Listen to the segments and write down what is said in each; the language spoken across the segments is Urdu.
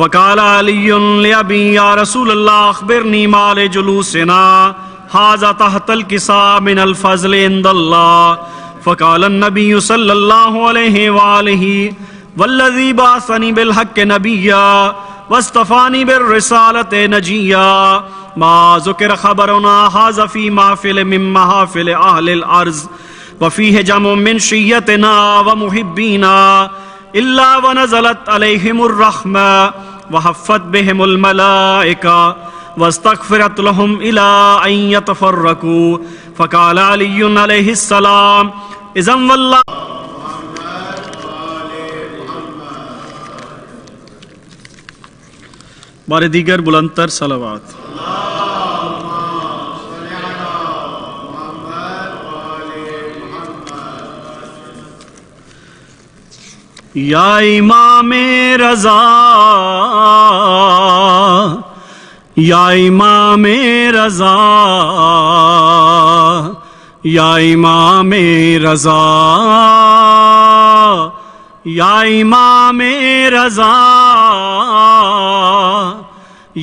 فقال علی لأبی یا رسول اللہ اخبرنی مال جلوسنا ھذا تحت الکساء من الفضل عند اللہ. فقال النبی صلی اللہ علیہ وآلہ والذی بعثنی بالحق نبیا واصطفانی بالرسالۃ نجیا ما ذکر خبرنا ھذا فی محفل من محافل اہل الارض وفیہ جمع من شیعتنا ومحبینا الا ونزلت علیہم الرحمہ وحفت بہم الملائکہ واستغفرت لهم الى ان يتفرقوا. فقال علی علیہ السلام اذن واللہ. بار دیگر بلندتر صلوات. یا امام رضا یا امام رضا یا امام رضا یا امام رضا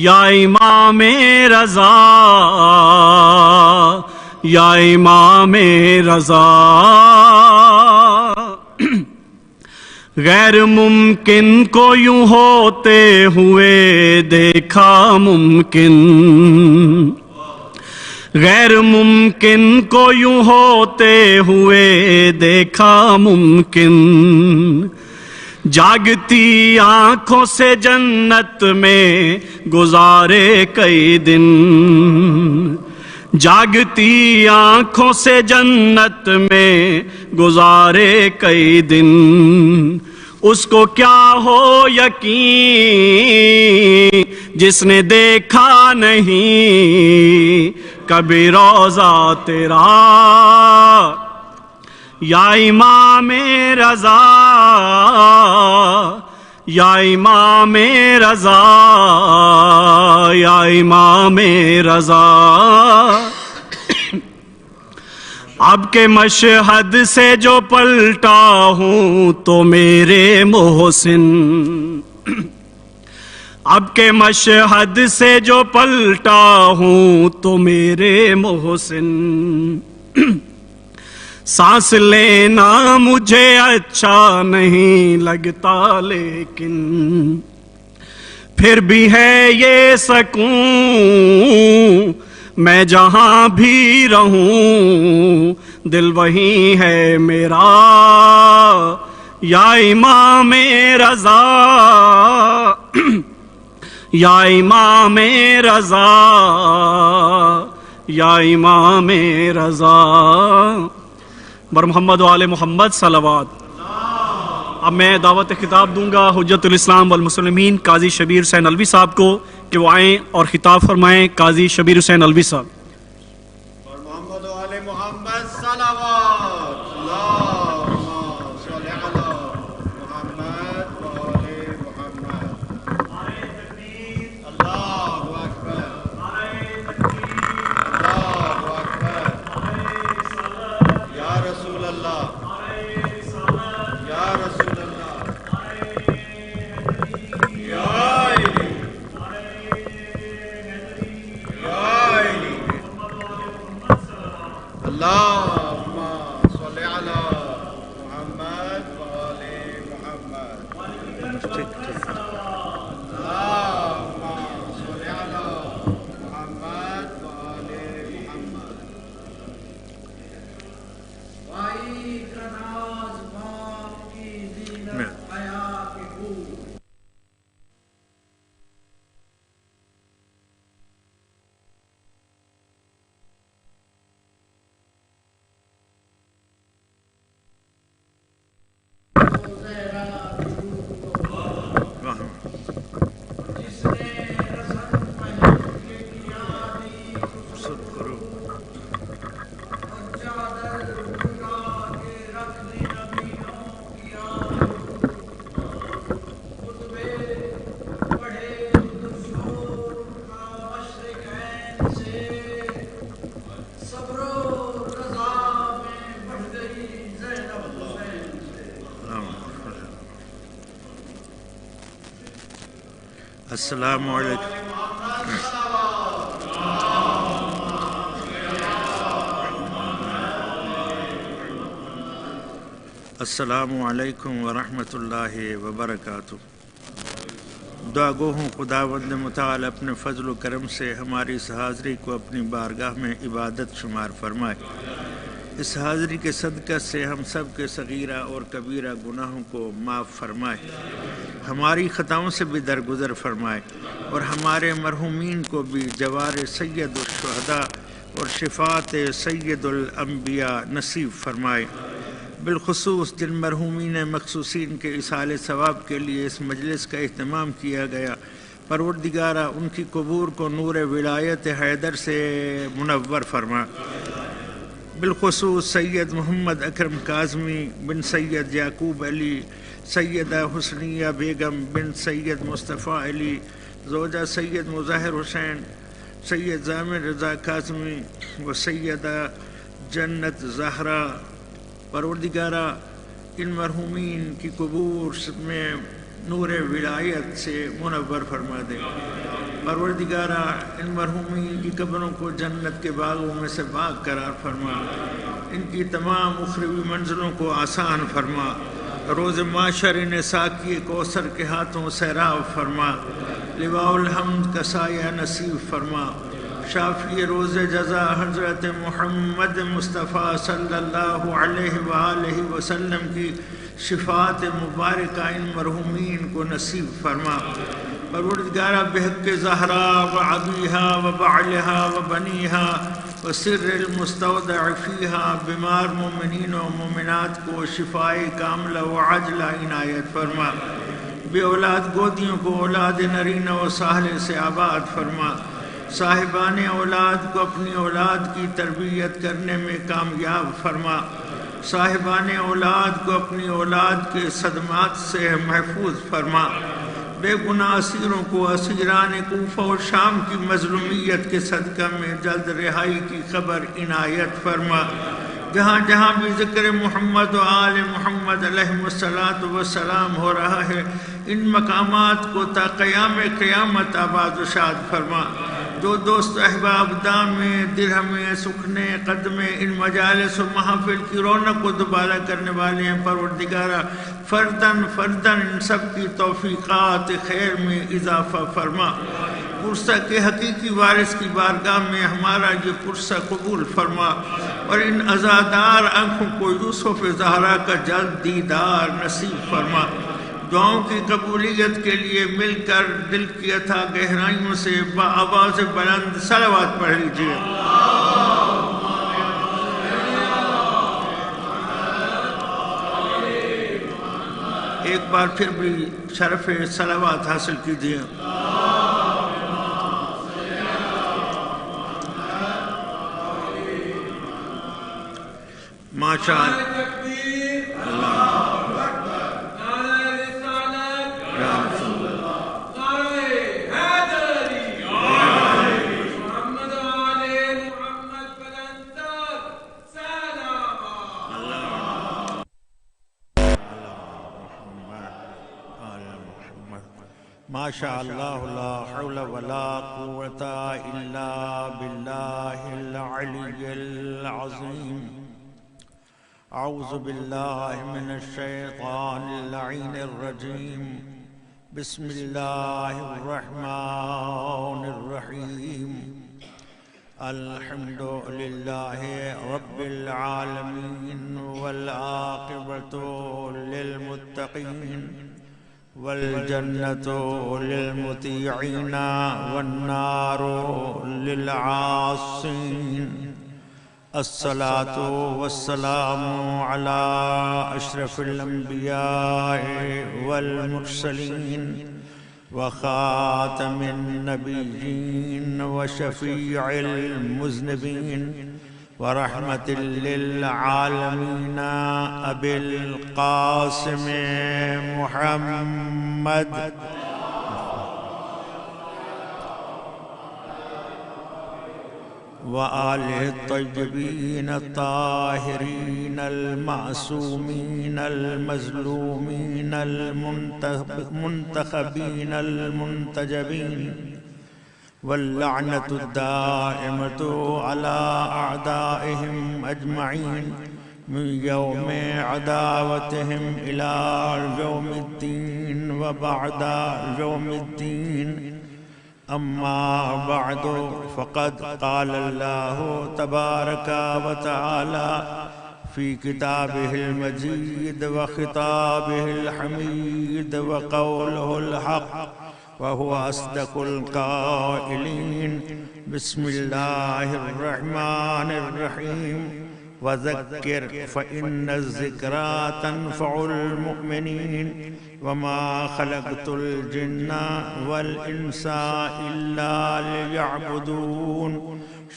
یا امام رضا یا امام رضا. غیر ممکن کو یوں ہوتے ہوئے دیکھا ممکن، غیر ممکن کو یوں ہوتے ہوئے دیکھا ممکن. جاگتی آنکھوں سے جنت میں گزارے کئی دن، جاگتی آنکھوں سے جنت میں گزارے کئی دن. اس کو کیا ہو یقین جس نے دیکھا نہیں کبھی روضہ تیرا. یا امام رضا یا امام رضا یا امام رضا. اب کے مشہد سے جو پلٹا ہوں تو میرے محسن، اب کے مشہد سے جو پلٹا ہوں تو میرے محسن. سانس لینا مجھے اچھا نہیں لگتا لیکن پھر بھی ہے یہ سکون میں جہاں بھی رہوں دل وہی ہے میرا. یا امام رضا یا امام رضا یا امام رضا. بر محمد و آل محمد صلوات. اب میں دعوت خطاب دوں گا حجت الاسلام والمسلمین قاضی شبیر حسین الوی صاحب کو کہ وہ آئیں اور خطاب فرمائیں. قاضی شبیر حسین الوی صاحب. بر محمد و آل محمد صلوات. اللہم صل علی محمد و آل محمد. نعرہ تکبیر. اللہ اکبر. نعرہ تکبیر. اللہ اکبر. یا رسول اللہ. یا رسول اللہ. یا علی. یا علی. السلام علیکم السلام علیکم ورحمۃ اللہ وبرکاتہ۔ دعا گو ہوں خداوند متعال اپنے فضل و کرم سے ہماری اس حاضری کو اپنی بارگاہ میں عبادت شمار فرمائے۔ اس حاضری کے صدقہ سے ہم سب کے صغیرہ اور کبیرہ گناہوں کو معاف فرمائے، ہماری خطاؤں سے بھی درگزر فرمائے، اور ہمارے مرحومین کو بھی جوار سید الشہداء اور شفاعت سید الانبیاء نصیب فرمائے۔ بالخصوص جن مرحومین مخصوصین کے اصال ثواب کے لیے اس مجلس کا اہتمام کیا گیا، پروردگارہ ان کی قبور کو نور ولایت حیدر سے منور فرما۔ بالخصوص سید محمد اکرم کاظمی بن سید یعقوب علی، سیدہ حسنیہ بیگم بن سید مصطفیٰ علی، زوجہ سید مظاہر حسین، سید ضامر رضا کاظمی و سیدہ جنت زہرا۔ پروردگارہ ان مرحومین کی قبور میں نور ولایت سے منور فرما دے۔ پروردگارہ ان مرحومین کی قبروں کو جنت کے باغوں میں سے باغ قرار فرما، ان کی تمام اخروی منزلوں کو آسان فرما، روز معاشر انہیں ساقی کوثر کے ہاتھوں سیراب فرما، لواء الحمد کا سایہ نصیب فرما۔ شافی روز جزا حضرت محمد مصطفیٰ صلی اللہ علیہ وآلہ وسلم کی شفاعت مبارکہ ان مرحومین کو نصیب فرما۔ پروردگارہ بحق زہرا و ابیہا و بعلہا و بنیہا و سر المستودع فیہا بیمار مومنین و مومنات کو شفائے کاملہ و عاجلہ عنایت فرما۔ بے اولاد گودیوں کو اولاد نرینہ و ساحل سے آباد فرما۔ صاحبان اولاد کو اپنی اولاد کی تربیت کرنے میں کامیاب فرما۔ صاحبان اولاد کو اپنی اولاد کے صدمات سے محفوظ فرما۔ بے گناہ اسیروں کو اسیران کوفہ و شام کی مظلومیت کے صدقہ میں جلد رہائی کی خبر عنایت فرما۔ جہاں جہاں بھی ذکر محمد و آل محمد علیہ السلام ہو رہا ہے، ان مقامات کو تا قیام قیامت آباد و شاد فرما۔ جو دوست احباب دامے درہمے سکھنے قدمے ان مجالس و محافل کی رونق کو دوبارہ کرنے والے ہیں، پروردگارہ فردن فردن ان سب کی توفیقات خیر میں اضافہ فرما۔ پرسہ کے حقیقی وارث کی بارگاہ میں ہمارا یہ پرسہ قبول فرما، اور ان عزادار آنکھوں کو یوسف زہرا کا جلد دیدار نصیب فرما۔ دعاؤں کی قبولیت کے لیے مل کر دل کی اتھا گہرائیوں سے بآواز بلند صلوات پڑھ لیجیے۔ ایک بار پھر بھی شرف صلوات حاصل کیجیے۔ ماشاء ماشاء اللہ لا حول ولا قوة الا باللہ العلی العظیم۔ اعوذ باللہ من الشیطان اللعین الرجیم، بسم اللہ الرحمن الرحیم۔ الحمد للہ رب العالمین والعاقبۃ للمتقین والجنة للمطيعين والنار للعاصين۔ الصلاة والسلام على أشرف الأنبياء والمرسلين وخاتم النبيين وشفيع المذنبين ورحمة للعالمين أبي القاسم محمد وآله الطيبين الطاهرين المعصومين المظلومين المنتخبين المنتجبين واللعنة الدائمة على أعدائهم أجمعين من يوم عداوتهم إلى يوم الدين وبعد يوم الدين. أما بعد فقد قال الله تبارك وتعالى في كتابه المجيد وخطابه الحميد وقوله الحق وهو أصدق القائلين. بسم الله الرحمن الرحيم. وذكر فإن الذكرى تنفع المؤمنين وما خلقت الجن والإنس إلا ليعبدون.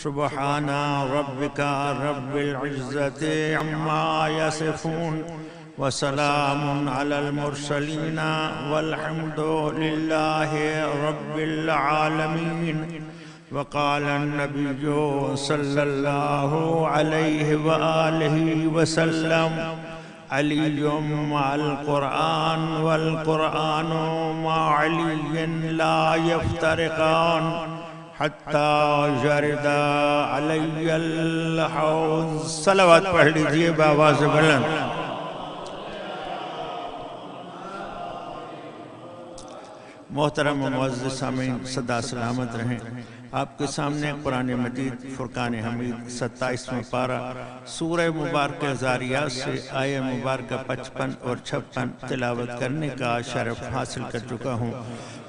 سبحان ربك رب العزة عما يصفون وسلام على المرسلين والحمد لله رب العالمين. وقال النبي صلى الله عليه وآله وسلم علي مع القرآن والقرآن مع علي لا يفترقان حتى جرد علي الحوض. صلوات پڑھ لیجئے بآواز بلند. محترم و معزز سامعین، صدا سلامت رہیں. آپ کے سامنے قرآن مجید فرقان حمید 27واں پارہ سورہ مبارکہ ذاریات سے آیہ مبارکہ 55 اور 56 تلاوت کرنے کا شرف حاصل کر چکا ہوں،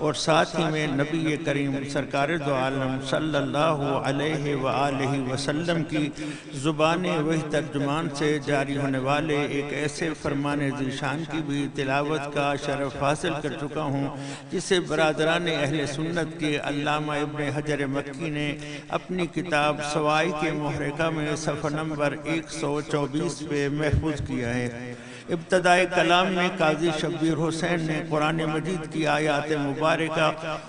اور ساتھ ہی میں نبی کریم سرکار دو عالم صلی اللہ علیہ وآلہ وسلم کی زبان وحی ترجمان سے جاری ہونے والے ایک ایسے فرمان ذیشان کی بھی تلاوت کا شرف حاصل کر چکا ہوں جسے برادران اہل سنت کے علامہ ابن حجر مکی نے اپنی کتاب سوائق محرقہ میں صفحہ نمبر 124 پہ محفوظ کیا ہے. ابتدائی کلام میں قاضی شبیر حسین نے قرآن مجید کی آیات مبارکہ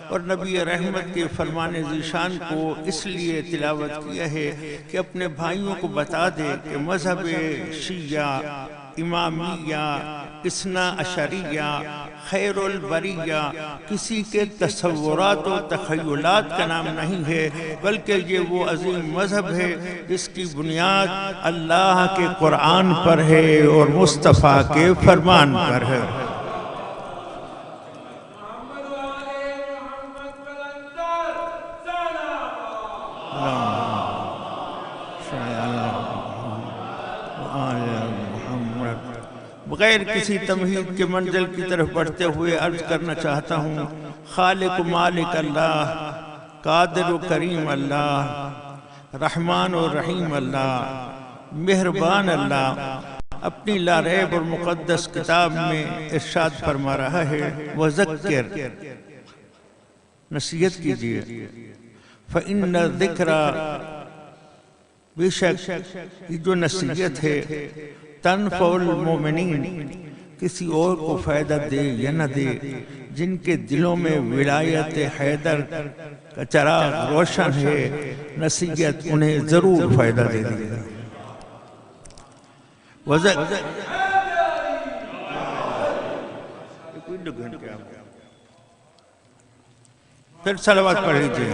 اور نبی رحمت کے فرمان ذیشان کو اس لیے تلاوت کیا ہے کہ اپنے بھائیوں کو بتا دے کہ مذہب شیعہ، امامیہ، اثنا عشریہ، خیر البریہ کسی کے تصورات و تخیلات کا نام نہیں ہے، بلکہ یہ وہ عظیم مذہب ہے جس کی بنیاد اللہ کے قرآن پر ہے اور مصطفیٰ کے فرمان پر ہے. بغیر کسی تمہید کے منزل کی طرف بڑھتے ہوئے عرض کرنا چاہتا ہوں، خالق و مالک اللہ، قادر و کریم اللہ، رحمان و رحیم اللہ، مہربان اللہ اپنی لا ریب اور مقدس کتاب میں ارشاد فرما رہا ہے، وذکر، نصیحت کیجئے، فإن الذکر، بے شک یہ جو نصیحت ہے، تنفع المومنین، کسی اور کو فائدہ دے یا نہ دے، جن کے دلوں میں ولایت حیدر کا چراغ روشن ہے، نصیحت انہیں ضرور فائدہ دے دے گا. پھر صلوات پڑھ لیجئے.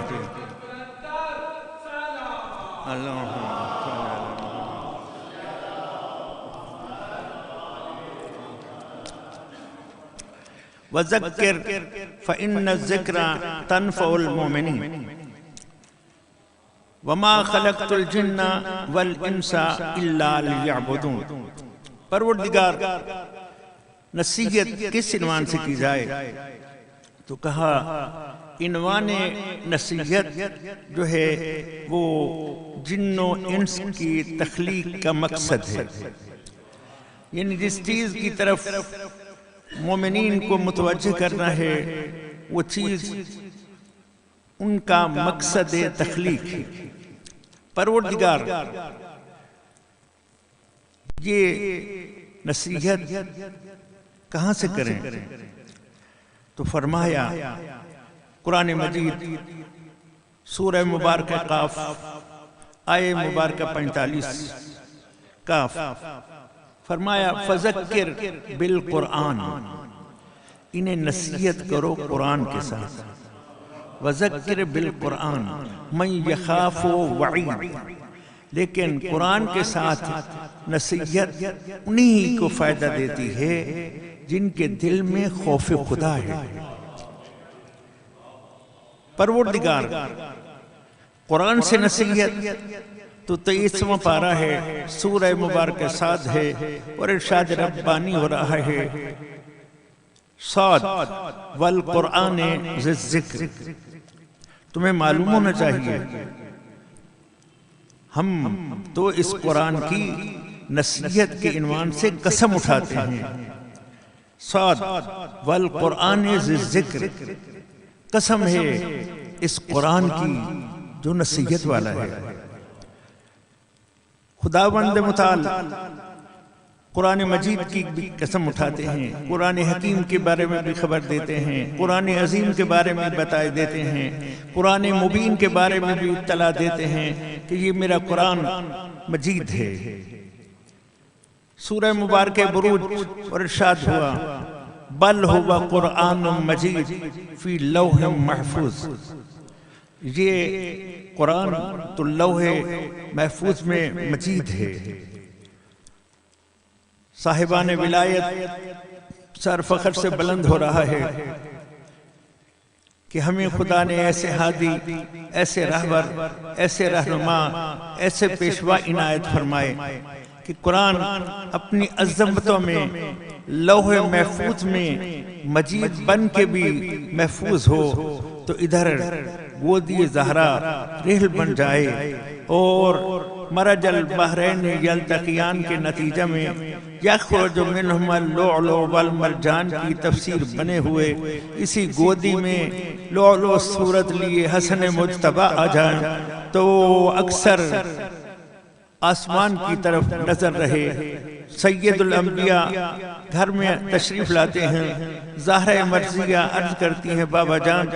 وذکر فإن الذکر تنفع المؤمنین وما خلقت الجن والانس الا لیعبدون. پروردگار نصیحت کس عنوان سے کی جائے تو کہا عنوان نصیحت جو ہے وہ جن و انس کی تخلیق کا مقصد ہے، یعنی جس چیز کی طرف مومنین کو متوجہ کرنا ہے وہ چیز ان کا مقصد تخلیق ہے. پروردگار یہ نصیحت کہاں سے کریں تو فرمایا قرآن مجید سورہ مبارکہ قاف آیہ مبارکہ 45 کاف، فرمایا فذکر بالقرآن، انہیں نصیحت کرو قرآن کے ساتھ، وذکر بالقرآن من یخاف وعید، لیکن قرآن کے ساتھ نصیحت انہی کو فائدہ دیتی ہے جن کے دل میں خوف خدا ہے۔ پروردگار قرآن سے نصیحت تو 23واں پارہ ہے، سورہ مبارکہ صاد ہے، اور ارشاد ربانی ہو رہا ہے صاد والقرآن ذی الذکر۔ تمہیں معلوم ہونا چاہیے ہم تو اس قرآن کی نصیحت کے عنوان سے قسم اٹھاتے ہیں، صاد والقرآن ذی الذکر، قسم ہے اس قرآن کی جو نصیحت والا ہے۔ خداوند متعال قرآن مجید کی بھی قسم اٹھاتے ہیں، قرآن حکیم کے بارے میں بھی خبر دیتے ہیں، قرآن عظیم کے بارے میں بتائے دیتے ہیں، قرآن مبین کے بارے میں بھی اطلاع دیتے ہیں کہ یہ میرا قرآن مجید ہے۔ سورہ مبارکہ بروج اور ارشاد ہوا بل ہوا قرآن مجید فی لوح محفوظ، یہ قرآن تو لوح محفوظ میں مجید ہے۔ صاحبان ولایت سر فخر سے بلند ہو رہا ہے کہ ہمیں خدا نے ایسے ہادی، ایسے رہبر، ایسے رہنما، ایسے پیشوا عنایت فرمائے کہ قرآن اپنی عظمتوں میں لوح محفوظ میں مجید بن کے بھی محفوظ ہو، تو ادھر گودی زہرا ریل بن جائے اور مرج البحرین یلتقیان کے نتیجہ میں یخرج منہما اللؤلؤ والمرجان کی تفسیر بنے ہوئے اسی گودی میں لؤلؤ صورت لیے حسن مجتبی آ جائیں تو اکثر آسمان کی طرف نظر رہے۔ سید الانبیاء گھر میں تشریف لاتے ہیں، زہرہ مرضیہ عرض کرتی ہیں بابا جان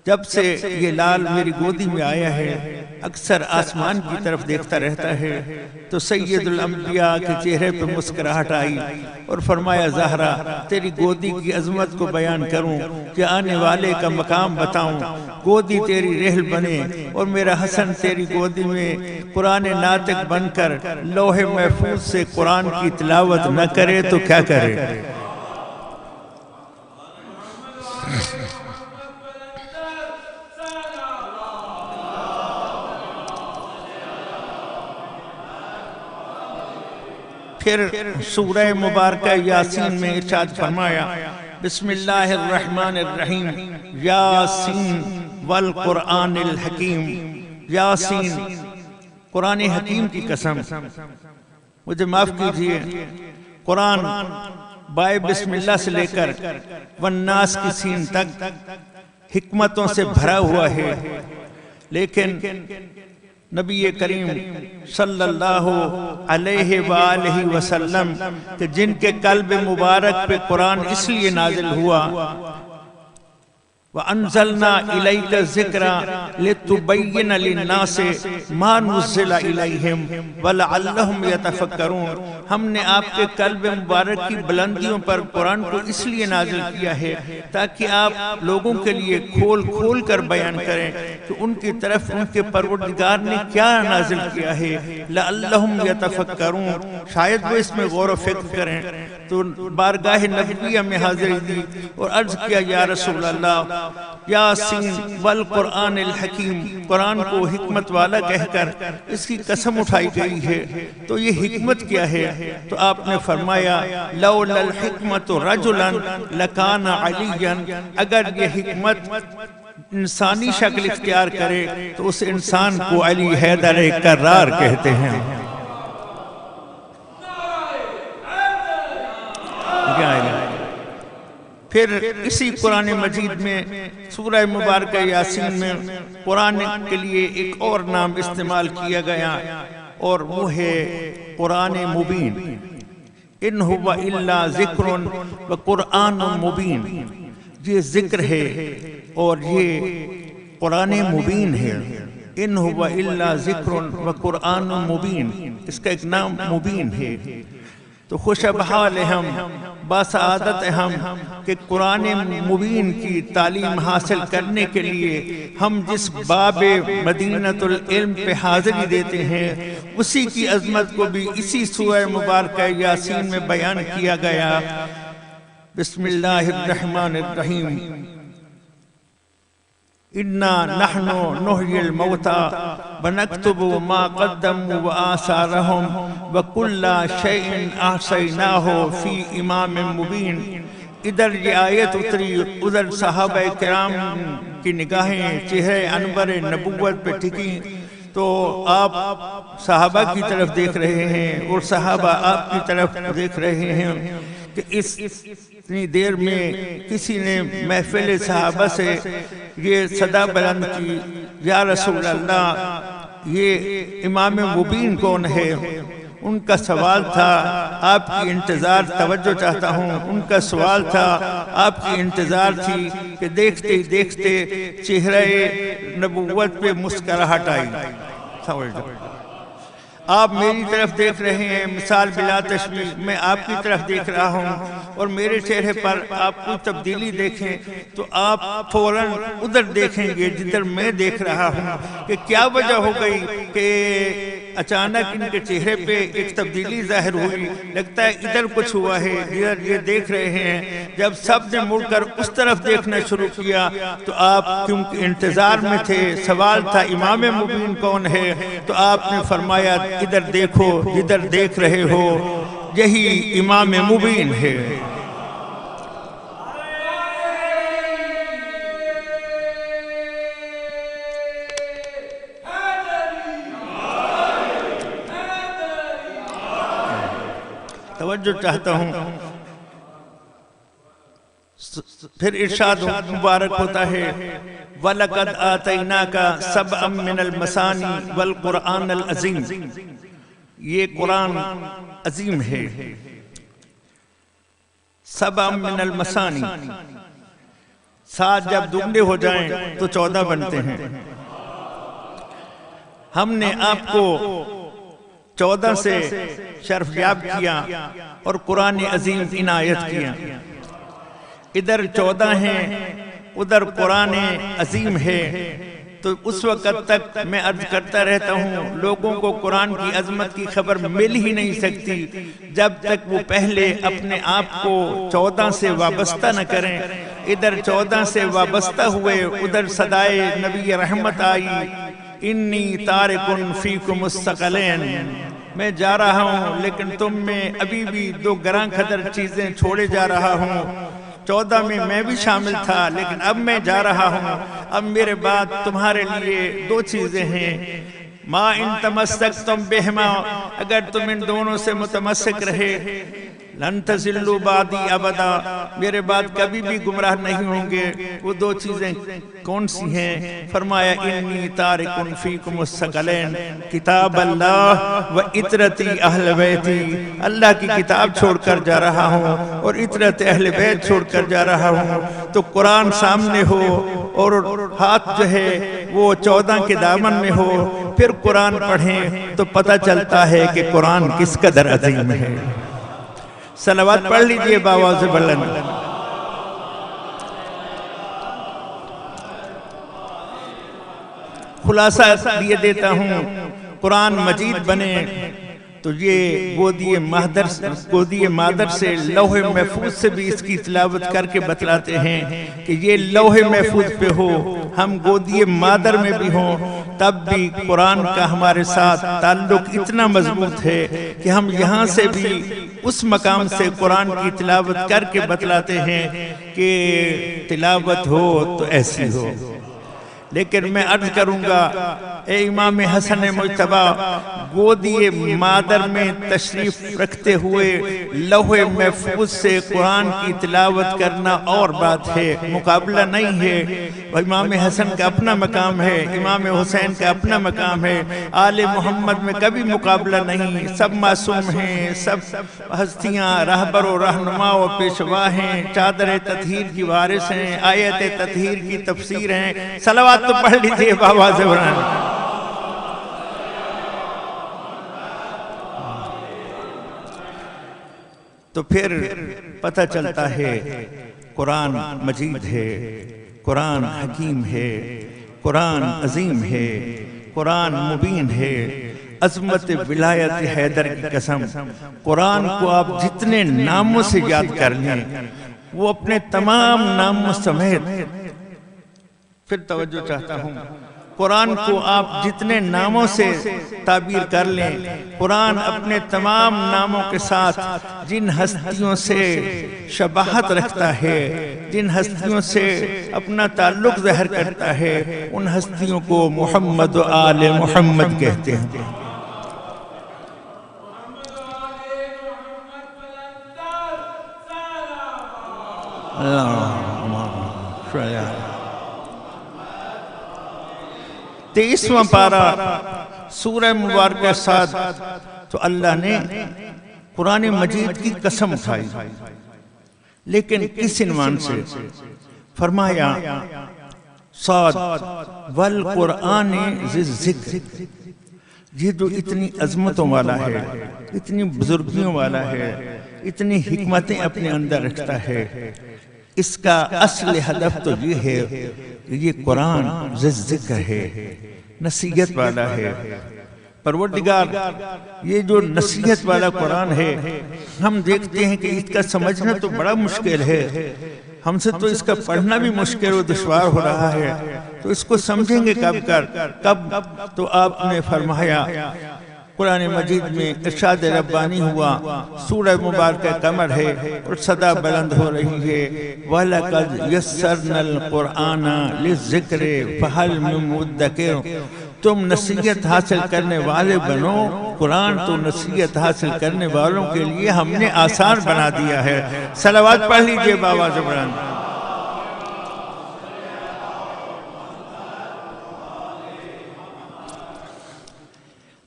جب سے یہ لال میری گودی میں آیا ہے اکثر آسمان کی طرف دیکھتا رہتا ہے، تو سید الانبیاء کے چہرے پہ مسکراہٹ آئی اور فرمایا زہرا تیری گودی کی عظمت کو بیان کروں کہ آنے والے کا مقام بتاؤں، گودی تیری رحل بنے اور میرا حسن تیری گودی میں قرآن ناطق بن کر لوح محفوظ سے قرآن کی تلاوت نہ کرے تو کیا کرے؟ پھر سورہ مبارکہ یاسین میں ارشاد فرمایا بسم اللہ الرحمن الرحیم یاسین والقرآن الحکیم، یاسین قرآن حکیم کی قسم، مجھے معاف کیجئے قرآن بائے بسم اللہ سے لے کر والناس کی سین تک حکمتوں سے بھرا ہوا ہے، لیکن نبی کریم صلی اللہ علیہ وآلہ وسلم کہ جن کے قلب مبارک پہ قرآن اس لیے نازل ہوا وَأَنزَلْنَا إِلَيْكَ الذِّكْرَ لِتُبَيِّنَ لِلنَّاسِ مَا نُزِّلَ إِلَيْهِمْ وَلَعَلَّهُمْ يَتَفَكَّرُونَ، ہم نے آپ کے قلب مبارک کی بلندیوں پر قرآن کو اس لیے نازل کیا ہے تاکہ آپ لوگوں کے لیے کھول کھول کر بیان کریں کہ ان کی طرف ان کے پروردگار نے کیا نازل کیا ہے، لَعَلَّهُمْ يَتَفَكَّرُونَ، شاید وہ اس میں غور و فکر کریں۔ تو بارگاہ نبویہ میں حاضری دی اور عرض کیا یا رسول اللہ یاسین والقرآن الحکیم، قرآن کو حکمت والا کہہ کر اس کی قسم اٹھائی گئی ہے، تو یہ حکمت کیا ہے؟ تو آپ نے فرمایا لولا الحکمت رجلا لکان علیا، اگر یہ حکمت انسانی شکل اختیار کرے تو اس انسان کو علی حیدر کرار کہتے ہیں۔ پھر اسی قرآن مجید میں سورہ مبارکہ یاسین میں قرآن کے لیے ایک اور نام استعمال کیا گیا اور وہ ہے قرآن مبین، ان ہوا الا ذکر و قرآن مبین، یہ ذکر ہے اور یہ قرآن مبین ہے، ان هو الا ذکر و قرآن مبین، اس کا ایک نام مبین ہے۔ تو خوش بحال ہم، باسعادت ہم کہ قرآن مبین کی تعلیم حاصل کرنے کے لیے ہم جس باب مدینۃ العلم پہ حاضری دیتے ہیں اسی کی عظمت کو بھی اسی سورہ مبارکہ یاسین میں بیان کیا گیا۔ بسم اللہ الرحمن الرحیم، انا نحن نحیی الموتى ونکتب ما قدموا وآثارهم وکل شیء احصیناہ فی امام مبین۔ ادھر یہ آیت اتری، ادھر صحابہ کرام کی نگاہیں چہرے انور نبوت پہ ٹھکی، تو آپ صحابہ کی طرف دیکھ رہے ہیں اور صحابہ آپ کی طرف دیکھ رہے ہیں کہ اس اتنی دیر میں کسی نے محفل صحابہ سے یہ صدا بلند کی، یا رسول اللہ یہ امام مبین کون ہے؟ ان کا سوال تھا، آپ کی انتظار توجہ چاہتا ہوں، ان کا سوال تھا، آپ کی انتظار تھی کہ دیکھتے دیکھتے چہرہ نبوت پہ مسکراہٹ آئی۔ آپ میری طرف دیکھ رہے ہیں، مثال بلا تشبیہ میں آپ کی طرف دیکھ رہا ہوں، اور میرے چہرے پر آپ کو تبدیلی دیکھیں تو آپ فوراً ادھر دیکھیں گے جدھر میں دیکھ رہا ہوں کہ کیا وجہ ہو گئی کہ اچانک ان کے چہرے پہ ایک تبدیلی ظاہر ہوئی، لگتا ہے ادھر کچھ ہوا ہے، ادھر یہ دیکھ رہے ہیں۔ جب سب نے مڑ کر اس طرف دیکھنا شروع کیا تو آپ کیونکہ انتظار میں تھے، سوال تھا امام مبین کون ہے، تو آپ نے فرمایا ادھر دیکھو، جدھر دیکھ رہے ہو یہی امام مبین ہے۔ توجہ چاہتا ہوں، پھر ارشاد مبارک ہوتا ہے وَلَقَدْ آتَيْنَاكَ سَبْعًا مِّنَ الْمَثَانِي وَالْقُرْآنَ الْعَظِيمِ۔ یہ قرآن عظیم ہے۔ سَبْعًا مِّنَ الْمَثَانِي، 7 جب دگنے ہو جائیں تو 14 بنتے ہیں۔ ہم نے آپ کو 14 سے شرف یاب کیا اور قرآن عظیم عنایت کیا۔ ادھر 14 ہیں، ادھر قرآن عظیم ہے۔ تو اس وقت تک میں عرض کرتا رہتا ہوں لوگوں کو قرآن کی عظمت کی خبر مل ہی نہیں سکتی جب تک وہ پہلے اپنے آپ کو 14 سے وابستہ نہ کریں۔ ادھر 14 سے وابستہ ہوئے، ادھر صدائے نبی رحمت آئی، انی تارکن فیکم الثقلین، میں جا رہا ہوں لیکن تم میں ابھی بھی 2 گراں قدر چیزیں چھوڑے جا رہا ہوں۔ 14 میں بھی شامل تھا لیکن اب میں جا رہا ہوں، اب میرے بعد تمہارے لیے 2 چیزیں ہیں۔ ما ان تمسکتم بہما، اگر تم ان دونوں سے متمسک رہے، لن تضلوا بعدی ابدا، میرے بعد کبھی بھی گمراہ نہیں ہوں گے۔ وہ 2 چیزیں کون سی ہیں؟ فرمایا انی تارکن فیکم الثقلین، کتاب اللہ و اطرتی اہل بیتی، اللہ کی کتاب چھوڑ کر جا رہا ہوں اور اطرت اہل بیت چھوڑ کر جا رہا ہوں۔ تو قرآن سامنے ہو اور ہاتھ جو ہے وہ 14 کے دامن میں ہو، پھر قرآن پڑھیں تو پتہ چلتا ہے کہ قرآن کس قدر عظیم ہے۔ صلوات پڑھ لیجئے باواز بلند۔ خلاصہ یہ دیتا ہوں، قرآن مجید بنے تو یہ گودی مادر سے لوح محفوظ سے بھی اس کی تلاوت کر کے بتلاتے ہیں کہ یہ لوح محفوظ پہ ہو، ہم گودی مادر میں بھی ہوں، تب بھی قرآن کا ہمارے ساتھ تعلق اتنا مضبوط ہے کہ ہم یہاں سے بھی اس مقام سے قرآن کی تلاوت کر کے بتلاتے ہیں کہ تلاوت ہو تو ایسی ہو۔ لیکن میں عرض کروں گا اے امام حسن مجتبی، گودی مادر میں تشریف رکھتے ہوئے لوح محفوظ سے قرآن کی تلاوت کرنا اور بات ہے، مقابلہ نہیں ہے۔ امام حسن کا اپنا مقام ہے، امام حسین کا اپنا مقام ہے، آل محمد میں کبھی مقابلہ نہیں، سب معصوم ہیں، سب ہستیاں رہبر و رہنما و پیشوا ہیں، چادر تطہیر کی وارث ہیں، آیت تطہیر کی تفسیر ہیں۔ صلوات تو پڑھ لیجئے بابا زبران۔ تو پھر پتہ چلتا ہے قرآن مجید ہے، قرآن حکیم ہے، قرآن عظیم ہے، قرآن مبین ہے۔ عظمت ولایت حیدر کی قسم، قرآن کو آپ جتنے ناموں سے یاد کر لیں، وہ اپنے تمام ناموں سمیت، پھر توجہ چاہتا ہوں، قرآن کو آپ جتنے ناموں سے تعبیر کر لیں، قرآن اپنے تمام ناموں کے ساتھ جن ہستیوں سے شباہت رکھتا ہے، جن ہستیوں سے اپنا تعلق ظاہر کرتا ہے، ان ہستیوں کو محمد و آل محمد کہتے ہیں۔ تیسواں پارہ سورہ مبارکہ سعد، تو اللہ نے قرآن مجید کی قسم اٹھائی، لیکن کس عنوان سے؟ فرمایا صاد والقرآن ذی الذکر، یہ جو اتنی عظمتوں والا ہے، اتنی بزرگیوں والا ہے، اتنی حکمتیں اپنے اندر رکھتا ہے، اس کا اصل ہدف تو یہ ہے کہ یہ قرآن ذی الذکر ہے، نصیحت والا ہے۔ پروردگار یہ جو نصیحت والا قرآن ہے، ہم دیکھتے ہیں کہ اس کا سمجھنا تو بڑا مشکل ہے، ہم سے تو اس کا پڑھنا بھی مشکل و دشوار ہو رہا ہے، تو اس کو سمجھیں گے کب؟ تو آپ نے فرمایا قرآن مجید میں ارشاد ربانی ہوا، سورہ مبارکہ قمر ہے اور صدا بلند ہو رہی ہے، وَلَقَدْ يَسَّرْنَا الْقُرْآنَ لِلذِّكْرِ فَهَلْ مِن مُدَّكِرٍ، تم نصیحت حاصل کرنے والے بنو، قرآن تو نصیحت حاصل کرنے والوں کے لیے ہم نے آسان بنا دیا ہے۔ صلوات پڑھ لیجئے بآواز بلند۔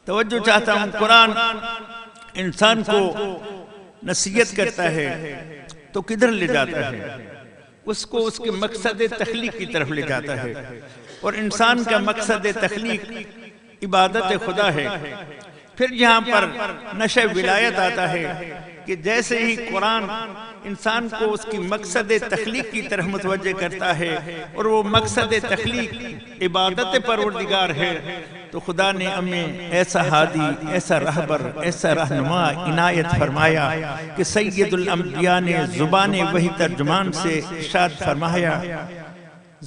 توجہ چاہتا ہوں، قرآن انسان کو نصیحت کرتا ہے تو کدھر لے جاتا ہے؟ اس کو اس کے مقصد تخلیق کی طرف لے جاتا ہے، اور انسان کا مقصد تخلیق عبادت خدا ہے۔ پھر یہاں پر نشہ ولایت آتا ہے کہ جیسے ہی قرآن انسان کو اس کی مقصد تخلیق کی طرف متوجہ کرتا ہے، اور وہ مقصد تخلیق عبادت پروردگار ہے، تو خدا نے ہمیں ایسا ہادی، ایسا رہبر، ایسا رہنما عنایت فرمایا کہ سید الانبیاء نے زبان وحی ترجمان سے ارشاد فرمایا،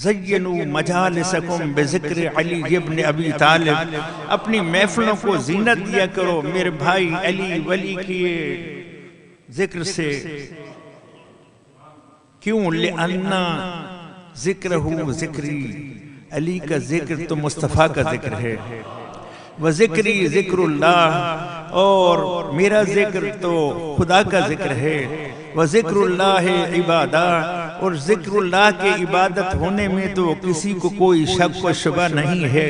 زینوا مجالسکم بذکر علی ابن ابی طالب، اپنی محفلوں کو زینت دیا کرو میرے بھائی علی ولی کی ذکر سے۔ کیوں؟ لِأَنَّا ذِكْرَهُ ذِكْرِي، علی کا ذکر تو مصطفیٰ کا ذکر ہے، وَذِكْرِي ذِكْرُ اللَّهِ، اور میرا ذکر تو خدا کا ذکر ہے، وَذِكْرُ اللَّهِ عِبَادًا، اور ذکر اللہ کے عبادت ہونے میں تو کسی کو کوئی شک و شبہ نہیں ہے۔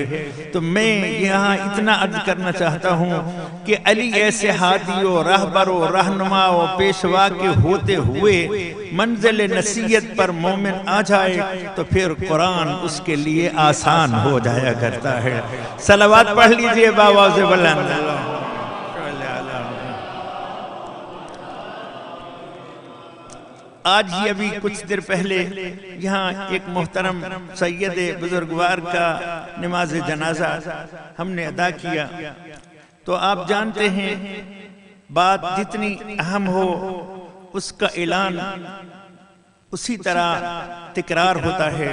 تو میں یہاں اتنا عرض کرنا چاہتا ہوں کہ علی ایسے ہادی و رہبر و رہنما و پیشوا کے ہوتے ہوئے منزل نصیحت پر مومن آ جائے تو پھر قرآن اس کے لیے آسان ہو جایا کرتا ہے۔ صلوات پڑھ لیجئے بآواز بلند۔ آج ہی ابھی کچھ دیر پہلے یہاں ایک محترم سید بزرگوار کا نماز جنازہ ہم نے ادا کیا، تو آپ جانتے ہیں بات جتنی اہم ہو اس کا اعلان اسی طرح تکرار ہوتا ہے،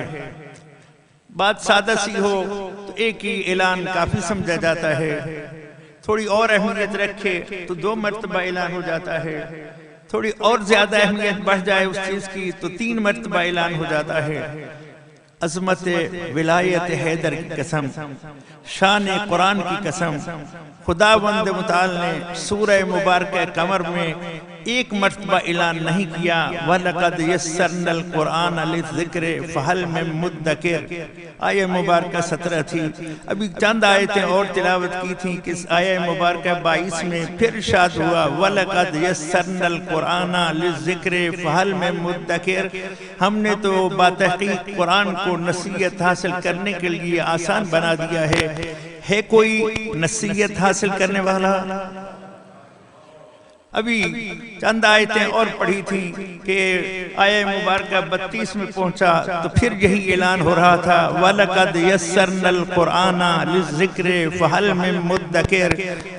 بات سادہ سی ہو تو ایک ہی اعلان کافی سمجھا جاتا ہے، تھوڑی اور اہمیت رکھے تو 2 مرتبہ اعلان ہو جاتا ہے، تھوڑی اور زیادہ اہمیت بڑھ جائے اس چیز کی تو 3 مرتبہ اعلان ہو جاتا ہے۔ عظمت ولایت حیدر کی قسم، شان قرآن کی قسم، خداوند متعال نے سورہ مبارکہ قمر میں 1 مرتبہ اعلان نہیں کیا، وَلَقَدْ يَسَّرْنَا الْقُرْآنَ لِلذِّكْرِ فَهَلْ مِن مُدَّكِرٍ، آیہ مبارکہ 17 تھی، ابھی چند آیتیں اور تلاوت کی تھیں کہ آیہ مبارکہ 22 میں پھر ارشاد ہوا، وَلَقَدْ يَسَّرْنَا الْقُرْآنَ لِلذِّكْرِ فَهَلْ مِن مُدَّكِرٍ، ہم نے تو باتحقیق قرآن کو نصیحت حاصل کرنے کے لیے آسان بنا دیا ہے کوئی نصیحت حاصل کرنے والا؟ ابھی چند آیتیں اور پڑھی تھیں کہ آیہ مبارکہ 32 میں پہنچا تو پھر یہی اعلان ہو رہا تھا وَلَقَدْ يَسَّرْنَا الْقُرْآنَ لِلذِّكْرِ فَهَلْ مِن مُدَّكِرٍ،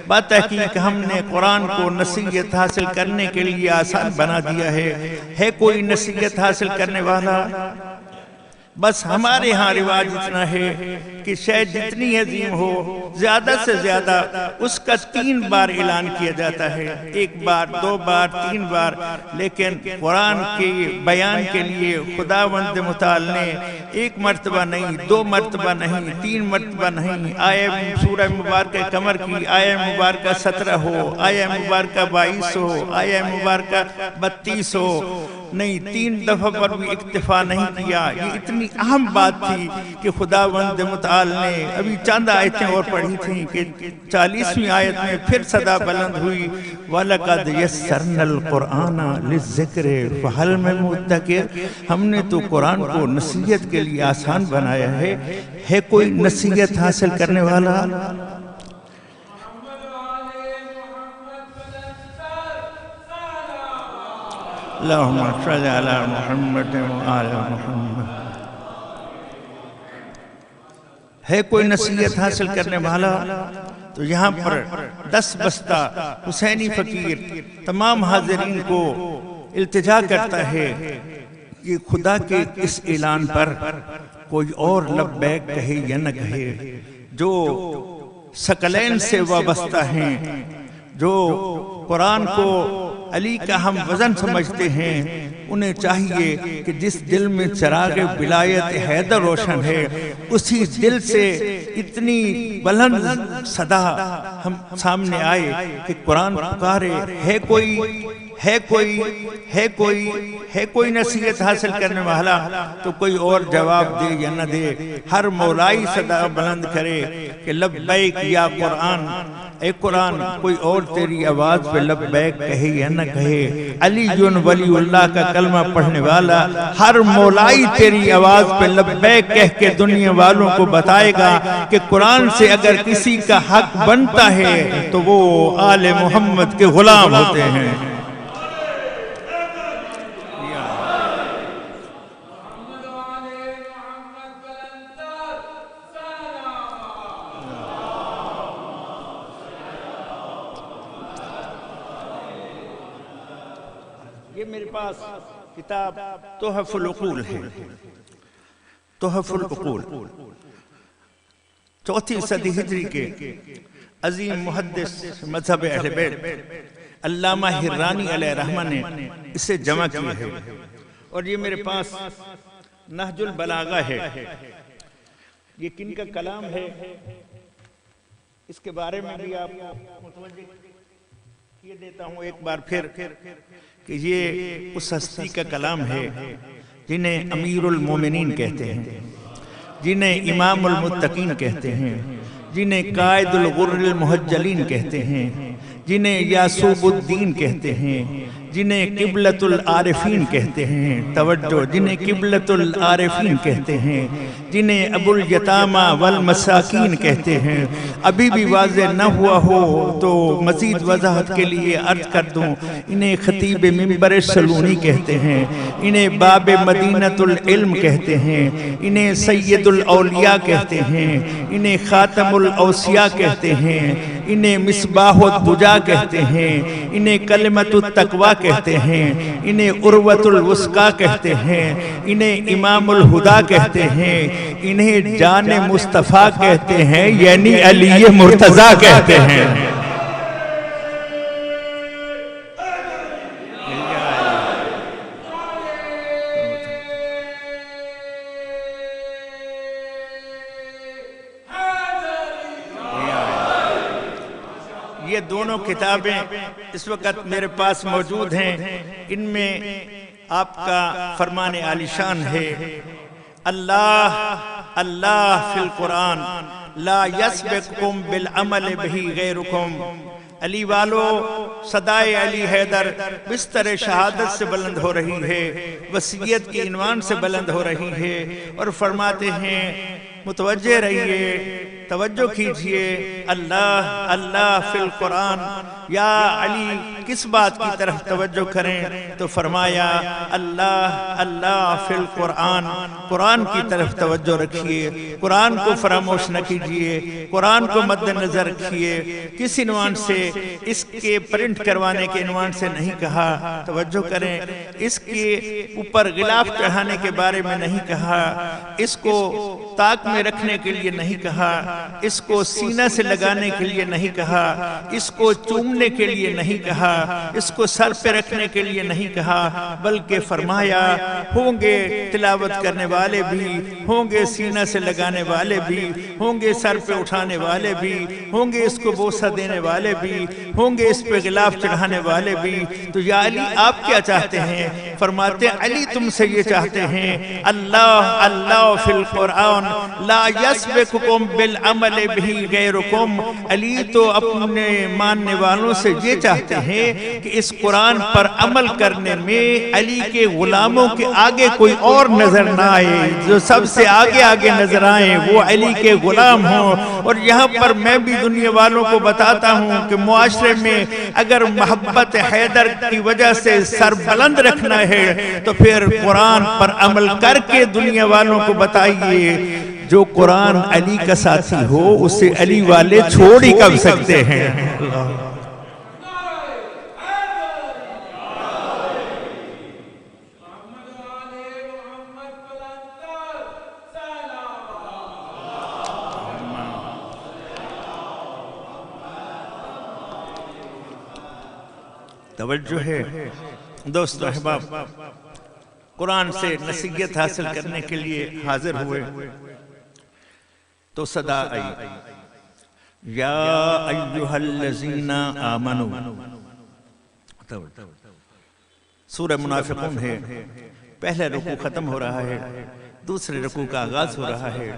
بتحقیق ہم نے قرآن کو نصیحت حاصل کرنے کے لیے آسان بنا دیا ہے کوئی نصیحت حاصل کرنے والا؟ بس ہمارے ہاں رواج اتنا ہے کہ شاید جتنی عظیم ہو زیادہ سے زیادہ اس کا 3 بار اعلان کیا جاتا ہے، 1 بار 2 بار 3 بار، لیکن قرآن کے بیان کے لیے خداوند متعال نے 1 مرتبہ نہیں، 2 مرتبہ نہیں، 3 مرتبہ نہیں، آیہ سورہ مبارکہ قمر کی آیہ مبارکہ 17 ہو، آیہ مبارکہ 22 ہو، آیہ مبارکہ 32 ہو، نہیں 3 دفعہ پر بھی اکتفا نہیں کیا۔ یہ اتنی اہم بات تھی کہ خداوند متعال نے ابھی چند آیتیں اور پڑھی تھیں کہ 40ویں آیت میں پھر صدا بلند ہوئی وَلَقَدْ يَسَّرْنَا الْقُرْآنَ لِلذِّكْرِ فَهَلْ مِن مُدَّكِرٍ، ہم نے تو قرآن کو نصیحت کے لیے آسان بنایا ہے کوئی نصیحت حاصل کرنے والا؟ اللہم صلی علی محمد وآل محمد، ہے کوئی نصیحت حاصل کرنے والا؟ تو یہاں پر 10 بستہ حسینی فقیر تمام حاضرین کو التجا کرتا ہے کہ خدا کے اس اعلان پر کوئی اور لبیک کہے یا نہ کہے، جو ثقلین سے وابستہ ہیں، جو قرآن کو علی کا ہم وزن سمجھتے ہیں، انہیں چاہیے کہ جس دل میں چراغ ولایت حیدر روشن ہے اسی دل سے اتنی بلند صدا ہم سامنے آئے کہ قرآن پکارے ہے کوئی نصیحت حاصل کرنے والا؟ تو کوئی اور جواب دے یا نہ دے، ہر مولائی صدا بلند کرے کہ لبیک یا قرآن، اے قرآن کوئی اور تیری آواز پہ لبیک کہے یا نہ کہے۔ علی ولی اللہ کا کلمہ پڑھنے والا ہر مولائی تیری آواز پہ لبیک کہہ کے دنیا والوں کو بتائے گا کہ قرآن سے اگر کسی کا حق بنتا ہے تو وہ آل محمد کے غلام ہوتے ہیں۔ یہ میرے پاس کتاب تحف العقول ہے، تحف العقول 4 صدی ہجری کے عظیم محدث مذہب اہل بیت علامہ حرانی علیہ رحمہ نے اسے جمع کیا ہے، اور یہ میرے پاس نہج البلاغہ ہے۔ یہ کن کا کلام ہے اس کے بارے میں بھی آپ متوجہ کیے دیتا ہوں ایک بار پھر کہ یہ اس ہستی کا کلام ہے جنہیں امیر المومنین کہتے ہیں، جنہیں امام المتقین کہتے ہیں، جنہیں قائد الغر المحجلین کہتے ہیں، جنہیں یاسوب الدین کہتے ہیں، جنہیں قبلۃ العارفین کہتے ہیں، توجہ، جنہیں قبلۃ العارفین کہتے ہیں، جنہیں ابو الیتامہ والمساکین کہتے ہیں۔ ابھی بھی واضح نہ ہوا ہو تو مزید وضاحت کے لیے عرض کر دوں، انہیں خطیب منبر سلونی کہتے ہیں، انہیں باب مدینۃ العلم کہتے ہیں، انہیں سید الاولیاء کہتے ہیں، انہیں خاتم الاوصیاء کہتے ہیں، انہیں مصباح الدجا کہتے ہیں، انہیں کلمۃ التقویٰ کہتے ہیں، انہیں عروۃ الوثقیٰ کہتے ہیں، انہیں امام الہدا کہتے ہیں، انہیں جان مصطفیٰ کہتے ہیں، یعنی علی مرتضیٰ کہتے ہیں۔ یہ دونوں کتابیں اس وقت میرے پاس موجود ہیں، ان میں آپ کا فرمان عالی شان ہے، اللہ فی القرآن لا یسبقکم بالعمل بہی غیرکم۔ علی والو، صدائے علی حیدر بستر شہادت سے بلند ہو رہی ہے، وصیت کی عنوان سے بلند ہو رہی ہے، اور فرماتے ہیں متوجہ رہیے توجہ کیجئے، اللہ اللہ فی القرآن، یا علی کس بات کی طرف توجہ کریں؟ تو فرمایا اللہ اللہ فی القرآن، قرآن کی طرف توجہ رکھیے، قرآن کو فراموش نہ کیجئے، قرآن کو مد نظر رکھیے۔ کس عنوان سے؟ اس کے پرنٹ کروانے کے عنوان سے نہیں کہا، توجہ کریں، اس کے اوپر غلاف چڑھانے کے بارے میں نہیں کہا، اس کو تاک میں رکھنے کے لیے نہیں کہا، اس کو سینہ سے لگانے کے لیے نہیں کہا، اس کو چومنے کے لیے نہیں کہا، اس کو سر پہ رکھنے کے لیے نہیں کہا، بلکہ فرمایا ہوں گے تلاوت کرنے والے بھی، ہوں گے سینہ سے لگانے والے بھی، ہوں گے سر پہ اٹھانے والے بھی، ہوں گے اس کو بوسہ دینے والے بھی، ہوں گے اس پہ غلاف چڑھانے والے بھی۔ تو یا علی آپ کیا چاہتے ہیں؟ فرماتے ہیں علی تم سے یہ چاہتے ہیں اللہ اللہ فی القرآن لا یسبقکم بالعمل بھی غیرکم۔ علی تو اپنے ماننے والوں سے یہ چاہتے ہیں کہ اس قرآن پر عمل کرنے میں علی کے غلاموں کے آگے کوئی اور نظر نہ آئے، جو سب سے آگے آگے نظر آئیں وہ علی کے غلام ہوں۔ اور یہاں پر میں بھی دنیا والوں کو بتاتا ہوں کہ معاشرے میں اگر محبت حیدر کی وجہ سے سر بلند رکھنا ہے تو پھر قرآن پر عمل کر کے دنیا والوں کو بتائیے، جو قرآن علی کا ساتھی ہو اسے علی والے چھوڑ ہی کب سکتے ہیں۔ توجہ ہے دوستو احباب، قرآن سے نصیحت حاصل کرنے کے لیے حاضر ہوئے تو صدا آئی، یا ایہا الذین آمنوا۔ سورہ منافقون ہے، پہلے رکوع ختم ہو رہا ہے، دوسرے رکوع کا آغاز ہو رہا ہے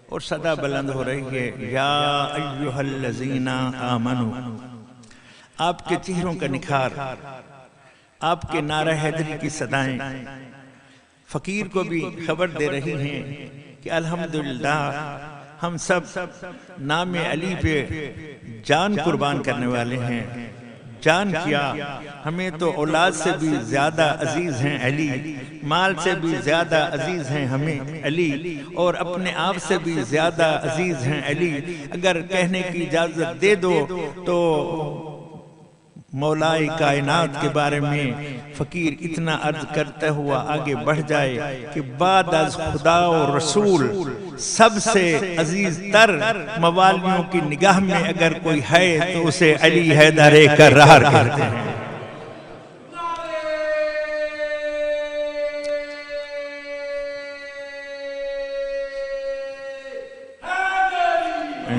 اور صدا بلند ہو رہی ہے، یا ایہا الذین آمنوا۔ آپ کے چہروں کا نکھار، آپ کے نعرہ حیدری کی صدائیں فقیر کو بھی خبر دے رہی ہیں کہ الحمدللہ ہم سب نام علی پہ جان قربان کرنے والے ہیں۔ جان کیا، ہمیں تو اولاد سے بھی زیادہ عزیز ہیں علی، مال سے بھی زیادہ عزیز ہیں ہمیں علی، اور اپنے آپ سے بھی زیادہ عزیز ہیں علی۔ اگر کہنے کی اجازت دے دو تو مولا کائنات کے بارے میں فقیر اتنا عرض کرتا ہوا آگے بڑھ جائے کہ بعد از خدا و رسول سب سے عزیز تر موالیوں کی نگاہ میں اگر کوئی ہے تو اسے علی حیدر کرار کہتے ہیں۔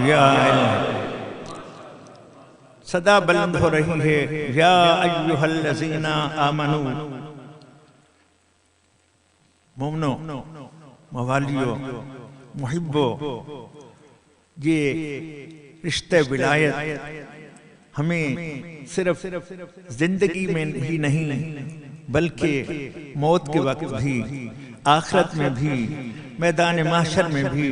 یا صدا بلند ہو رہی ہے، یا ایہا الذین آمنوا۔ مومنو، موالیو، محبو، یہ رشتہ ولایت ہمیں صرف زندگی میں ہی نہیں بلکہ موت کے وقت بھی، آخرت میں بھی، میدان محشر میں بھی،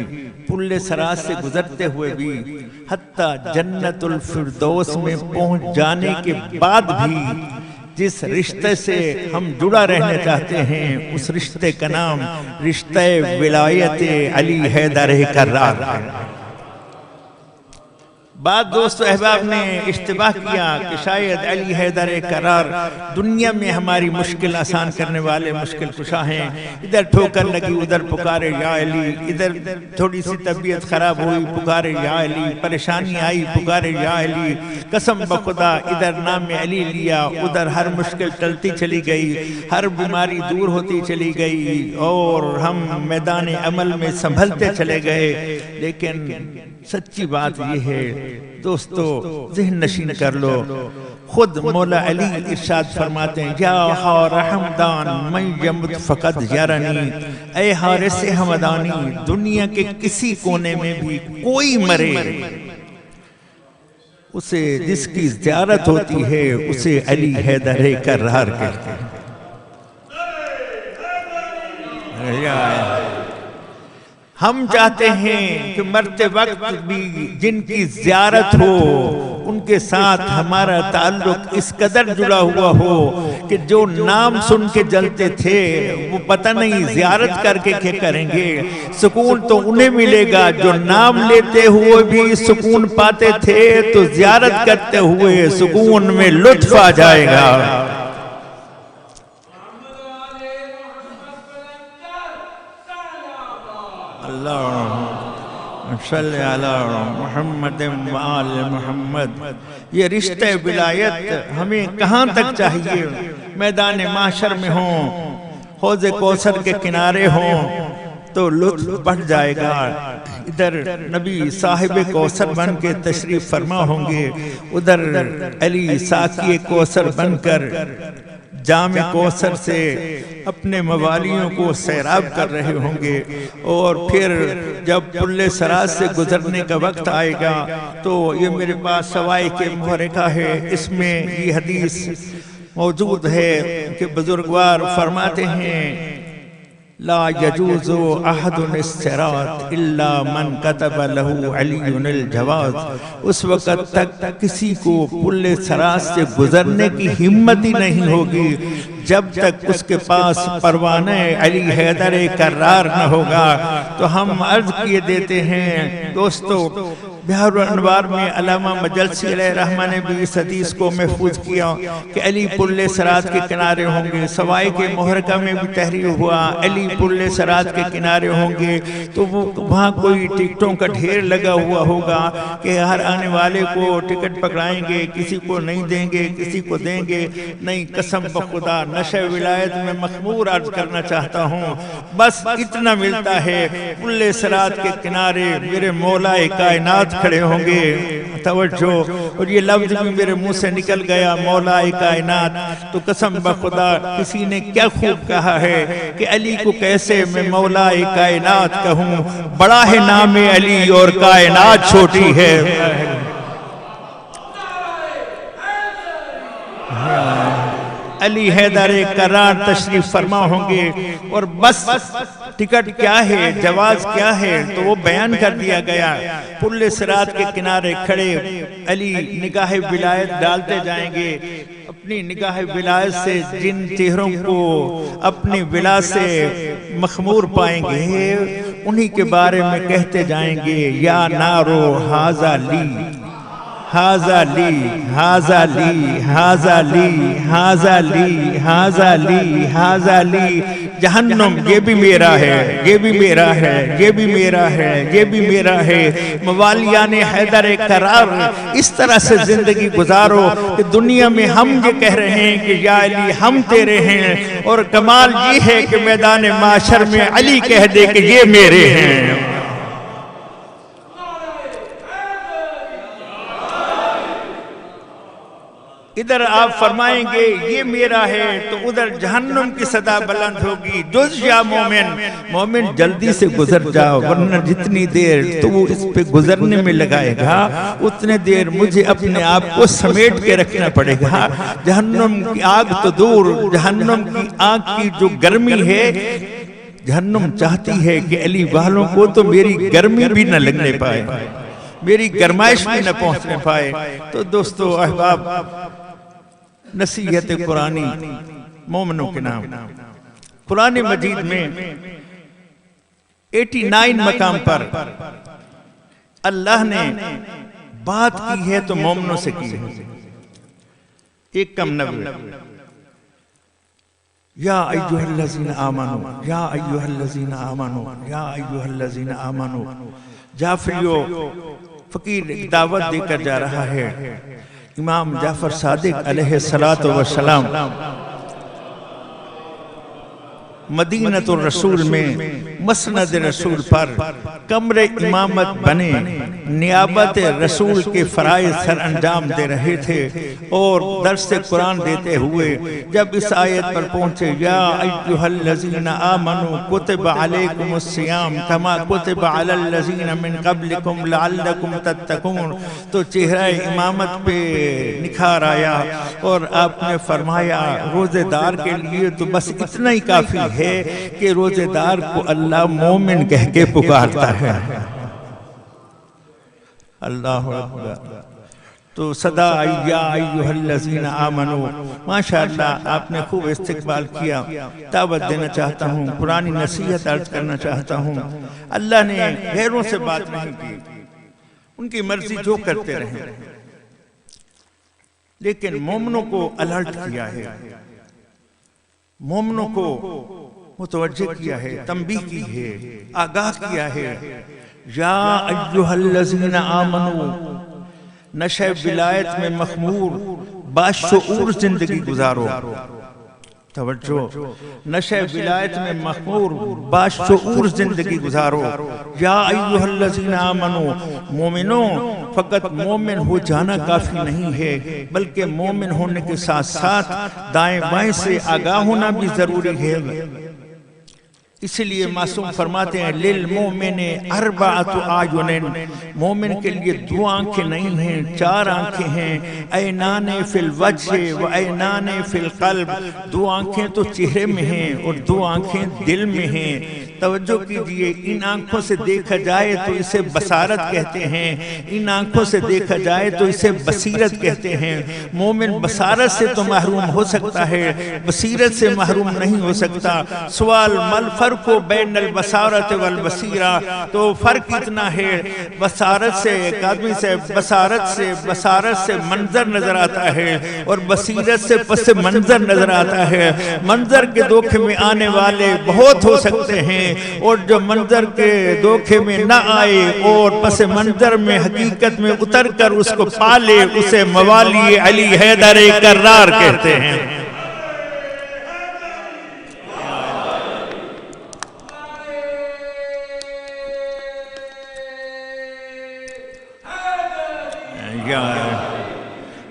پل صراط سے گزرتے ہوئے بھی، حتیٰ جنت الفردوس میں پہنچ جانے کے بعد بھی جس رشتے سے ہم جڑا رہنا چاہتے ہیں اس رشتے کا نام رشتہ ولایت علی حیدر کرار ہے۔ بعض دوست و احباب نے اشتباہ کیا کہ شاید علی حیدر کرار دنیا میں ہماری مشکل آسان کرنے والے مشکل کشا ہیں، ادھر ٹھوکر لگی ادھر پکارے یا علی، ادھر تھوڑی سی طبیعت خراب ہوئی پکارے یا علی، پریشانی آئی پکارے یا علی، قسم بخدا ادھر نام علی لیا ادھر ہر مشکل ٹلتی چلی گئی، ہر بیماری دور ہوتی چلی گئی اور ہم میدان عمل میں سنبھلتے چلے گئے۔ لیکن سچی بات یہ ہے دوستو، ذہن نشین کر لو، خود مولا علی ارشاد فرماتے ہیں، یا حار حمدان من یمت فقد یرنی، اے حارس حمدانی دنیا کے کسی کونے میں بھی کوئی مرے اسے جس کی زیارت ہوتی ہے اسے علی حیدر کرار کہتے ہیں۔ ہم چاہتے ہیں کہ مرتے وقت بھی جن کی زیارت ہو ان کے ساتھ ہمارا تعلق اس قدر جڑا ہوا ہو کہ جو نام سن کے جلتے تھے وہ پتہ نہیں زیارت کر کے کیا کریں گے. سکون تو انہیں ملے گا جو نام لیتے ہوئے بھی سکون پاتے تھے، تو زیارت کرتے ہوئے سکون میں لطف آ جائے گا. اللہم صلی علی محمد وآل محمد. یہ رشتہ ولایت ہمیں کہاں تک چاہیے؟ میدان محشر میں ہوں، حوض کوثر کے کنارے ہوں تو لطف بڑھ جائے گا. ادھر نبی صاحب کوثر بن کے تشریف فرما ہوں گے، ادھر علی ساقی کوثر بن کر جام کوثر سے اپنے موالیوں کو سیراب کر رہے ہوں گے. اور پھر جب پل صراط سے گزرنے کا وقت آئے گا تو یہ میرے پاس سوائے کے محرکہ ہے، اس میں یہ حدیث موجود ہے کہ بزرگوار فرماتے ہیں لا يجوز احد الصراط الا من كتب له علی الجواز. اس وقت تک کسی کو پل صراط سے گزرنے کی ہمت ہی نہیں ہوگی جب تک اس کے پاس پروانہ علی حیدر کرار نہ ہوگا. تو ہم عرض کیے دیتے ہیں دوستو، بہار الانوار میں علامہ مجلسی علیہ رحمہ نے بھی اس حدیث کو محفوظ کیا کہ علی پل صراط کے کنارے ہوں گے. سوائے کے محرکہ میں بھی تحریر ہوا علی پل صراط کے کنارے ہوں گے. تو وہاں کوئی ٹکٹوں کا ڈھیر لگا ہوا ہوگا کہ ہر آنے والے کو ٹکٹ پکڑائیں گے، کسی کو نہیں دیں گے، کسی کو دیں گے نہیں. قسم بخدا نشہ ولایت میں مخمور عرض کرنا چاہتا ہوں، بس اتنا ملتا ہے پل صراط کے کنارے میرے مولا کائنات کھڑے ہوں گے. توجہ، اور یہ لفظ بھی میرے منہ سے نکل گیا مولا کائنات. تو قسم بخدا کسی نے کیا خوب کہا ہے کہ علی کو کیسے میں مولا کائنات کہوں، بڑا ہے نام علی اور کائنات چھوٹی ہے. علی حیدر کرار تشریف فرما ہوں گے اور بس ٹکٹ کیا ہے، جواز کیا ہے، تو وہ بیان کر دیا گیا. پل صراط کے کنارے کھڑے علی نگاہ ولایت ڈالتے جائیں گے. اپنی نگاہ ولایت سے جن چہروں کو اپنی ولا سے مخمور پائیں گے انہی کے بارے میں کہتے جائیں گے یا نارو ہاذا لی ہاذا لی ہاذا لی ہاذا لی ہاذا لی ہاذا لی ہاذا لی. جہنم یہ بھی میرا ہے، یہ بھی میرا ہے، یہ بھی میرا ہے، یہ بھی میرا ہے. موالیان حیدر کرار اس طرح سے زندگی گزارو کہ دنیا میں ہم یہ کہہ رہے ہیں کہ یا علی ہم تیرے ہیں، اور کمال یہ ہے کہ میدان محشر میں علی کہہ دے کہ یہ میرے ہیں. ادھر آپ فرمائیں گے یہ میرا ہے تو ادھر جہنم کی صدا بلند ہوگی جز یا مومن، مومن جلدی سے گزر جاؤ ورنہ جتنی دیر تو وہ اس پہ گزرنے میں لگائے گا اتنے دیر مجھے اپنے آپ کو سمیٹ کے رکھنا پڑے گا. جہنم کی آگ تو دور، جہنم کی آگ کی جو گرمی ہے جہنم چاہتی ہے کہ علی والوں کو تو میری گرمی بھی نہ لگنے پائے، میری گرمائش بھی نہ پہنچنے پائے. تو دوستو احباب، نصیحت قرآنی مومنوں کے نام. قرآن مجید میں 89 مقام پر اللہ نے بات کی ہے تو مومنوں سے کی ہے. ایک کم 90. یا ایوہ الذین آمنوا یا ایوہ الذین آمنوا یا ایوہ الذین آمنوا. جعفریو فقیر ایک دعوت دے کر جا رہا ہے. امام جعفر صادق علیہ السلام مدینہ الرسول میں مسند رسول پر کمر امامت بنے نیابت رسول کے فرائض سر انجام دے رہے تھے اور درس قرآن دیتے ہوئے جب اس آیت پر پہنچے یا ایھا الذین آمنوا کتب علیکم الصیام کما کتب علی الذین من قبلکم لعلکم تتقون، تو چہرہ امامت پہ نکھار آیا اور آپ نے فرمایا روزے دار کے لیے تو بس اتنا ہی کافی ہے کہ روزے دار کو اللہ مومن کہہ کے پکارتا ہے۔ اللہ اکبر۔ تو صدا یا ایھا الذین آمنوا، ماشاءاللہ آپ نے خوب استقبال کیا۔ دعوت دینا چاہتا ہوں، قرآنی نصیحت عرض کرنا چاہتا ہوں۔ اللہ نے غیروں سے بات نہیں کی، ان کی مرضی جو کرتے رہیں، لیکن مومنوں کو الرٹ کیا ہے، مومنوں کو متوجہ کیا ہے، تنبیہ کی ہے، آگاہ کیا ہے۔ یا ایھا الذین آمنوا، نشہ ولایت میں مخمور باشعور زندگی گزارو، توجہ، نشہ ولایت میں مخمور باشعور زندگی گزارو۔ یا ایھا الذین آمنوا، مومنوں، فقط مومن ہو جانا کافی نہیں ہے بلکہ مومن ہونے کے ساتھ ساتھ دائیں بائیں سے آگاہ ہونا بھی ضروری ہے۔ اس لیے معصوم فرماتے ہیں للمومن اربعۃ اعین، مومن کے لیے دو آنکھیں نہیں ہیں، چار آنکھیں ہیں۔ عینان فی الوجہ و عینان فی القلب، دو آنکھیں تو چہرے میں ہیں اور دو آنکھیں دل میں ہیں۔ توجہ کیجئے، ان آنکھوں سے دیکھا جائے تو اسے بصارت کہتے ہیں، ان آنکھوں سے دیکھا جائے تو اسے بصیرت کہتے ہیں۔ مومن بصارت سے تو محروم ہو سکتا ہے، بصیرت سے محروم نہیں ہو سکتا۔ سوال مل فرق بین البصارت والبصیرہ، تو فرق اتنا ہے، بصارت سے ایک آدمی سے بصارت سے منظر نظر آتا ہے اور بصیرت سے پس منظر نظر آتا ہے۔ منظر کے دھوکے میں آنے والے بہت ہو سکتے ہیں، اور جو منظر کے دھوکے میں نہ آئے اور پس منظر میں حقیقت میں اتر کر اس کو پالے، اسے موالی علی حیدر کرار کہتے ہیں۔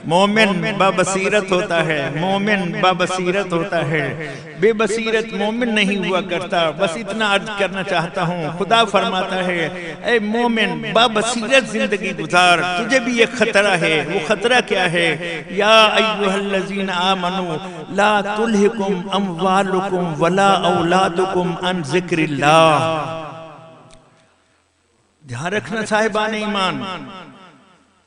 مومن بابصیرت ہوتا ہے، مومن بابصیرت ہوتا ہے، بے بصیرت مومن نہیں ہوا کرتا۔ بس اتنا عرض کرنا چاہتا ہوں، خدا فرماتا ہے اے مومن بابصیرت زندگی گزار، تجھے بھی ایک خطرہ ہے۔ وہ خطرہ کیا ہے؟ یا ایھا الذین آمنوا لا تلہکم اموالکم ولا اولادکم عن ذکر اللہ۔ دھیان رکھنا صاحبان ایمان،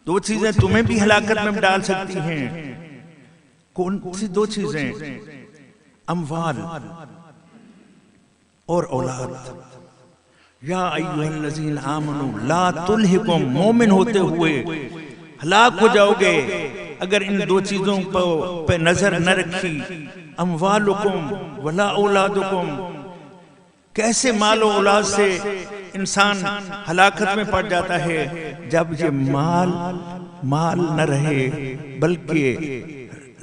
دو چیزیں تمہیں بھی ہلاکت میں ڈال سکتی ہیں۔ کون سی دو چیزیں؟ اموال اور اولاد۔ یا ایھا الذین آمنوا لا تلہکم، مومن ہوتے ہوئے ہلاک ہو جاؤ گے اگر ان دو چیزوں پہ نظر نہ رکھی۔ اموالکم ولا اولادکم، کیسے مال و اولاد سے انسان ہلاکت میں پڑ جاتا ہے؟ جب یہ مال نہ رہے بلکہ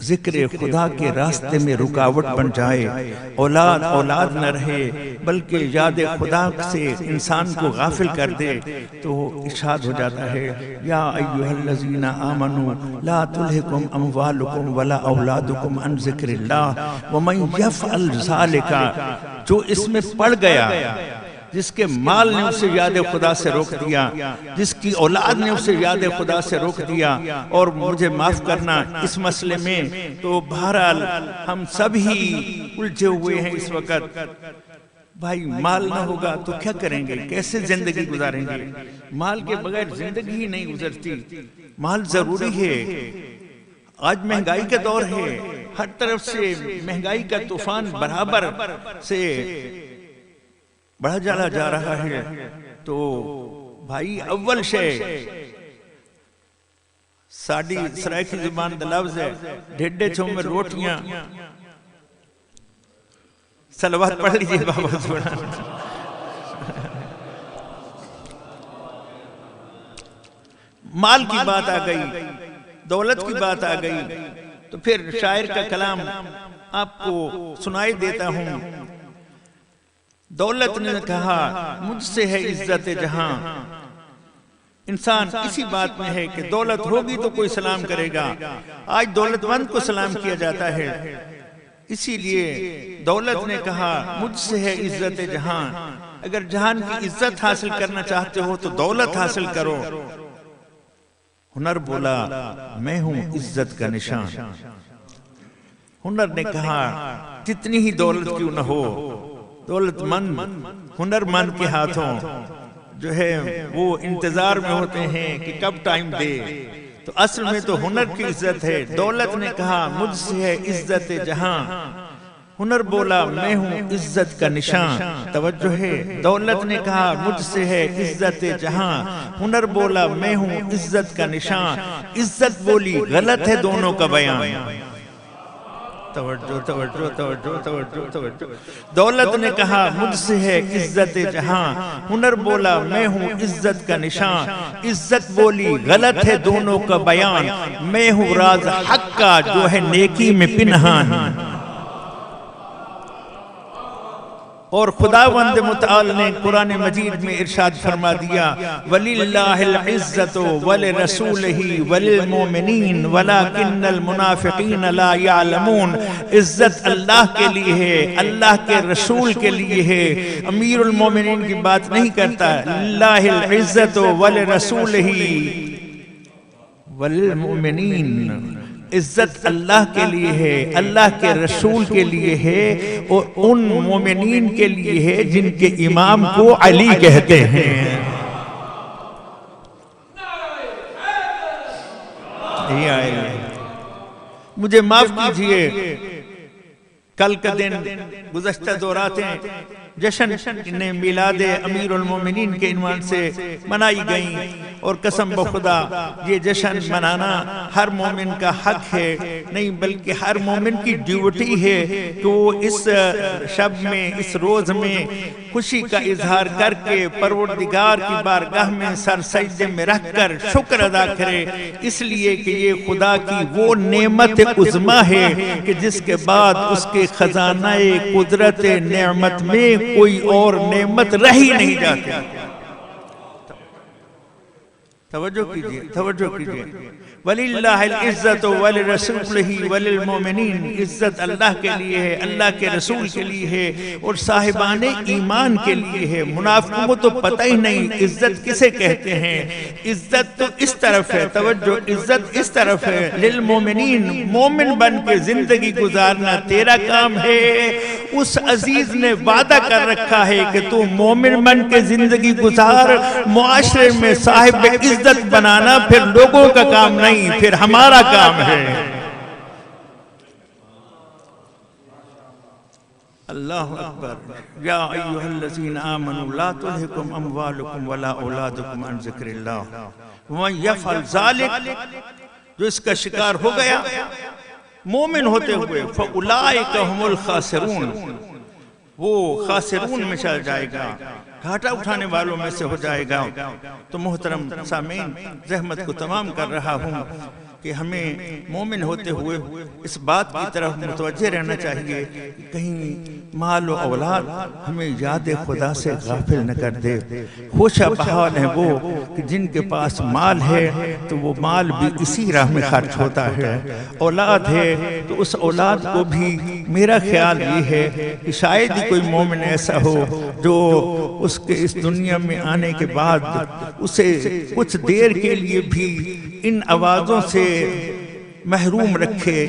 ذکر خدا کے راستے میں رکاوٹ بن جائے، اولاد نہ رہے بلکہ یاد خدا سے انسان کو غافل کر دے، تو ارشاد ہو جاتا ہے یا ایھا الذین آمنوا لا تلہکم اموالکم ولا اولادکم عن ذکر اللہ ومن یفعل ذلک، جو اس میں پڑ گیا، جس کے مال نے اسے یاد خدا سے روک دیا، جس کی اولاد نے اسے یاد خدا سے روک دیا۔ اور مجھے معاف کرنا اس مسئلے میں تو بہرحال ہم سب ہی الجھے ہوئے ہیں اس وقت۔ بھائی مال نہ ہوگا تو کیا کریں گے؟ کیسے زندگی گزاریں گے؟ مال کے بغیر زندگی ہی نہیں گزرتی۔ مال ضروری ہے۔ آج مہنگائی کا دور ہے، ہر طرف سے مہنگائی کا طوفان برابر سے بڑھا جا رہا ہے۔ تو بھائی اول شے ساڑی سرائکی زبان دا لفظ ہے ڈھڈے چھو میں روٹیاں۔ صلوات پڑھ لیجئے بابا سوڑا۔ مال کی بات آ گئی، دولت کی بات آ گئی، تو پھر شاعر کا کلام آپ کو سنائی دیتا ہوں۔ دولت نے کہا مجھ سے ہے عزت جہاں، انسان اسی بات میں ہے کہ دولت ہوگی تو کوئی سلام کرے گا. آج دولت مند کو سلام کیا جاتا ہے. اسی لیے دولت نے کہا مجھ سے ہے عزت جہان. اگر جہان کی عزت حاصل کرنا چاہتے ہو تو دولت حاصل کرو. ہنر بولا میں ہوں عزت کا نشان. ہنر نے کہا جتنی ہی دولت کیوں نہ ہو، دولت مند ہنر مند کے ہاتھوں جو ہے وہ انتظار میں ہوتے ہیں کہ کب ٹائم دے. تو اصل میں تو ہنر کی عزت ہے. دولت نے کہا مجھ سے ہے عزت جہاں. ہنر بولا میں ہوں عزت کا نشان. توجہ ہے، دولت نے کہا مجھ سے ہے عزت جہاں. ہنر بولا میں ہوں عزت کا نشان. عزت بولی غلط ہے دونوں کا بیان. توجہ توجہ توجہ توجہ توجہ. دولت نے کہا مجھ سے ہے عزت جہاں. ہنر بولا میں ہوں عزت کا نشان. عزت بولی غلط ہے دونوں کا بیان. میں ہوں راز حق کا جو ہے نیکی میں پنہان. اور خداوند متعال نے قرآن مجید میں ارشاد فرما دیا وَلِلَّهِ الْعِزَّةُ وَلِرَسُولِهِ وَلِلْمُؤْمِنِينَ وَلَكِنَّ الْمُنَافِقِينَ لَا يَعْلَمُونَ. عزت اللہ کے لیے ہے، اللہ کے رسول کے لیے ہے. امیر المومنین کی بات نہیں کرتا. لِلَّهِ الْعِزَّةُ وَلِرَسُولِهِ وَلِلْمُؤْمِنِينَ. عزت اللہ کے لیے ہے، اللہ کے رسول کے لیے ہے، اور ان مومنین کے لیے ہے جن کے امام کو علی کہتے ہیں. مجھے معاف کیجئے، کل کا دن گزشتہ دو راتیں جشن میلاد امیر المومنین کے عنوان سے منائی گئیں، اور قسم بخدا یہ جشن منانا ہر مومن کا حق ہے، نہیں بلکہ ہر مومن کی ڈیوٹی ہے کہ وہ اس شب میں، اس روز میں خوشی کا اظہار کر کے پروردگار کی بارگاہ میں سر سجدے میں رکھ کر شکر ادا کرے، اس لیے کہ یہ خدا کی وہ نعمت عظمی ہے کہ جس کے بعد اس کے خزانہ قدرت نعمت میں کوئی اور نعمت رہی نہیں جاتی. توجہ کیجئے، توجہ کیجئے. وَلِلَّهِ الْعِزَّةُ وَلِرَسُولِهِ وَلِلْمُؤْمِنِينَ. عزت اللہ کے لیے ہے، اللہ کے رسول کے لیے ہے، اور صاحبان ایمان کے لیے ہے. منافقوں کو تو پتہ ہی نہیں عزت کسے کہتے ہیں. عزت تو اس طرف ہے، توجہ، عزت اس طرف ہے. للمومنین، مومن بن کے زندگی گزارنا تیرا کام ہے. اس عزیز نے وعدہ کر رکھا ہے کہ تو مومن بن کے زندگی گزار، معاشرے میں صاحب عزت بنانا پھر لوگوں کا کام نہیں، پھر ہمارا کام ہے. اللہ اکبر. یا ایھا الذین آمنوا لا تلھکم اموالکم ولا اولادکم عن ذکر اللہ ومن یفعل ذلک. جو اس کا شکار ہو گیا مومن ہوتے ہوئے فاولئک ھم الخاسرون، وہ خاسرون میں چل جائے گا، گھاٹا اٹھانے والوں میں سے ہو جائے گا. تو محترم سامعین، زحمت کو تمام کر رہا ہوں کہ ہمیں مومن ہوتے ہوئے اس بات کی طرف متوجہ رہنا چاہیے کہ کہیں مال و اولاد ہمیں یاد خدا سے غافل نہ کر دے. خوشا بحال ہیں وہ کہ جن کے پاس مال ہے تو وہ مال بھی اسی راہ میں خرچ ہوتا ہے. اولاد ہے تو اس اولاد کو بھی میرا خیال یہ ہے کہ شاید ہی کوئی مومن ایسا ہو جو اس کے اس دنیا میں آنے کے بعد اسے کچھ دیر کے لیے بھی ان آوازوں سے محروم رکھے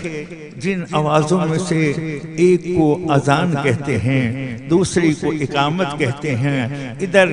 جن آوازوں میں سے ایک کو اذان کہتے ہیں، دوسری کو اقامت کہتے ہیں. ادھر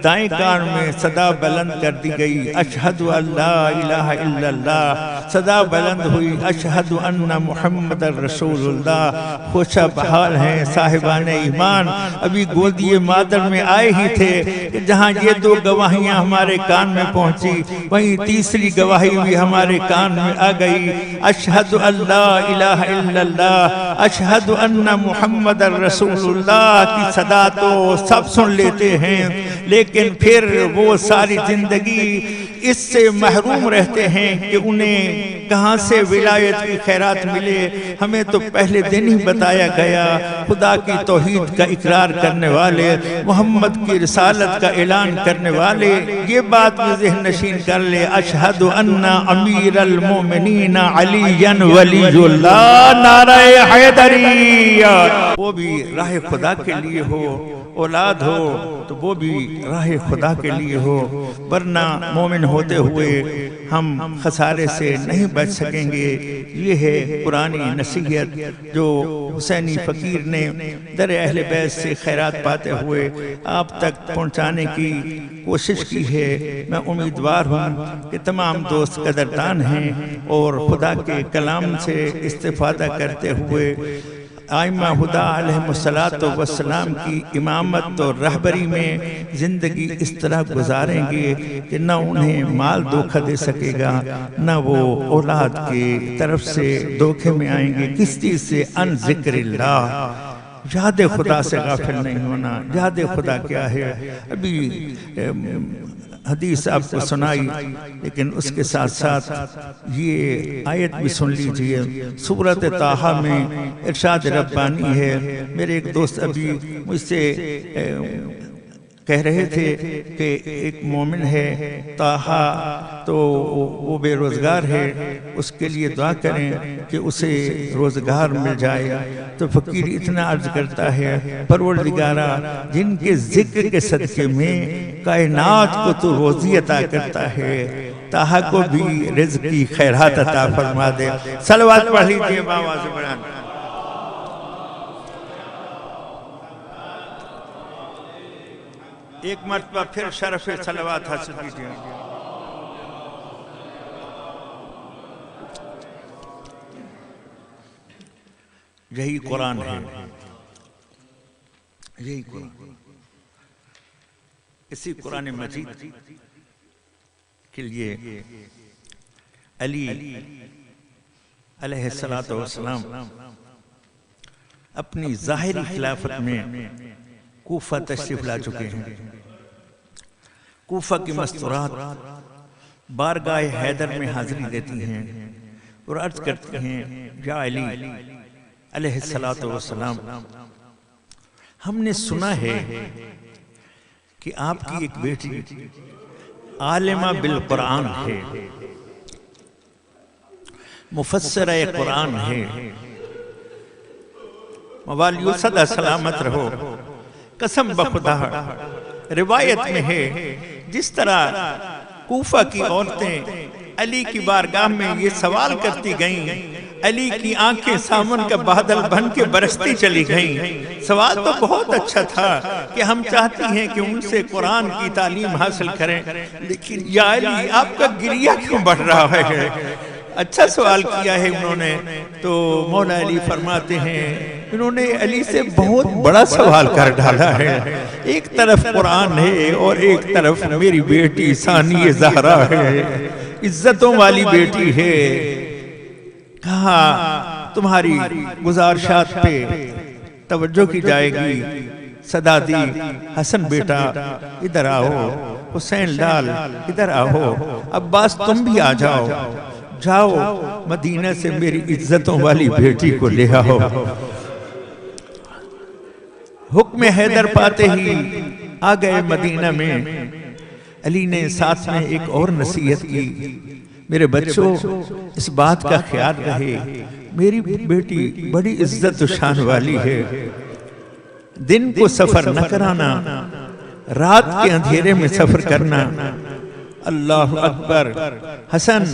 دائیں کان میں صدا بلند کر دی گئی اشہد ان لا الہ الا اللہ، صدا بلند ہوئی اشہد ان محمد رسول اللہ. خوشا بحال ہیں صاحبان ایمان. ابھی گودی مادر میں آئے ہی تھے کہ جہاں یہ دو گواہیاں ہمارے کان میں پہنچی وہیں تیسری گواہی بھی ہمارے کان میں آ گئی. اشہد ان لا الہ الا اللہ، اشہد ان محمد رسول اللہ کی صدا تو سب سن لیتے ہیں، لیکن پھر وہ ساری زندگی اس سے محروم رہتے ہیں کہ انہیں کہاں سے ولایت کی خیرات ملے. ہمیں تو پہلے دن ہی بتایا گیا خدا کی توحید کا اقرار کرنے والے، محمد کی رسالت کا اعلان کرنے والے یہ بات بھی ذہن نشین کر لے، اشہد ان امیر المومنین علی ولی اللہ، نعرہ حیدریہ. وہ بھی راہ خدا کے لیے ہو، اولاد ہو تو وہ بھی راہ خدا کے لیے ہو، ورنہ مومن ہوتے ہوئے ہم خسارے سے نہیں بچ سکیں گے. یہ ہے قرآنی نصیحت جو حسینی فقیر نے در اہل بیت سے خیرات پاتے ہوئے آپ تک پہنچانے کی کوشش کی ہے. میں امیدوار ہوں کہ تمام دوست قدردان ہیں اور خدا کے کلام سے استفادہ کرتے ہوئے آئمہ خدا علیہ السلام کی امامت اور رہبری میں زندگی اس طرح گزاریں گے کہ نہ انہیں مال دھوکہ دے سکے گا، نہ وہ اولاد کی طرف سے دھوکے میں آئیں گے. کس چیز سے؟ ان ذکر اللہ، یاد خدا سے غافل نہیں ہونا. یاد خدا کیا ہے؟ ابھی حدیث آپ کو سنائی، لیکن اس کے ساتھ ساتھ یہ آیت بھی سن لیجئے. سورۃ طٰہٰ میں ارشاد ربانی ہے. میرے ایک دوست ابھی مجھ سے کہہ رہے تھے کہ ایک مومن ہے طٰہٰ، تو وہ بے روزگار ہے، اس کے لیے دعا کریں کہ اسے روزگار مل جائے. تو فقیر اتنا عرض کرتا ہے، پروردگارا جن کے ذکر کے صدقے میں کائنات کو تو روزی عطا کرتا ہے، طٰہٰ کو بھی رزق کی خیرات عطا فرما دے. صلوات پڑھ لیجئے باواز بلند. ایک مرتبہ پھر شرف صلوات حاصل کیجئے. یہی قرآن ہے، یہی قرآن. اسی قرآن مجید کے لیے علی علیہ السلام اپنی ظاہری خلافت میں کوفہ تشریف لا چکے ہیں. کوفہ کی مستورات بارگاہ حیدر میں حاضری دیتی ہیں اور عرض کرتی ہیں، یا علی علیہ السلام، ہم نے سنا ہے کہ آپ کی ایک بیٹی عالمہ بالقرآن ہے، مفسرہ قرآن ہے، موالیو صدا سلامت رہو. قسم بخدا روایت میں ہے جس طرح کوفہ کی عورتیں علی کی بارگاہ میں یہ سوال کرتی گئیں، علی کی آنکھیں سامن کا بادل بن کے برستی چلی گئیں. سوال تو بہت اچھا تھا کہ ہم چاہتی ہیں کہ ان سے قرآن کی تعلیم حاصل کریں، لیکن یا علی آپ کا گریہ کیوں بڑھ رہا ہے؟ اچھا سوال کیا ہے انہوں نے. تو مولا علی فرماتے ہیں انہوں نے علی سے بہت بڑا سوال کر ڈالا ہے. ایک طرف قرآن ہے اور ایک طرف میری بیٹی ثانی زہرا ہے، عزتوں والی بیٹی ہے. کہا تمہاری گزارشات پہ توجہ کی جائے گی. صدا دی، حسن بیٹا ادھر آؤ، حسین لال ادھر آؤ، عباس تم بھی آ جاؤ، جاؤ مدینہ سے میری عزتوں والی بیٹی کو لے آؤ. حکم حیدر پاتے ہی آ گئے مدینہ میں. علی نے ساتھ میں ایک اور نصیحت کی، میرے بچوں اس بات کا خیال رہے، میری بیٹی بڑی عزت و شان والی ہے، دن کو سفر نہ کرانا، رات کے اندھیرے میں سفر کرنا. اللہ اکبر. حسن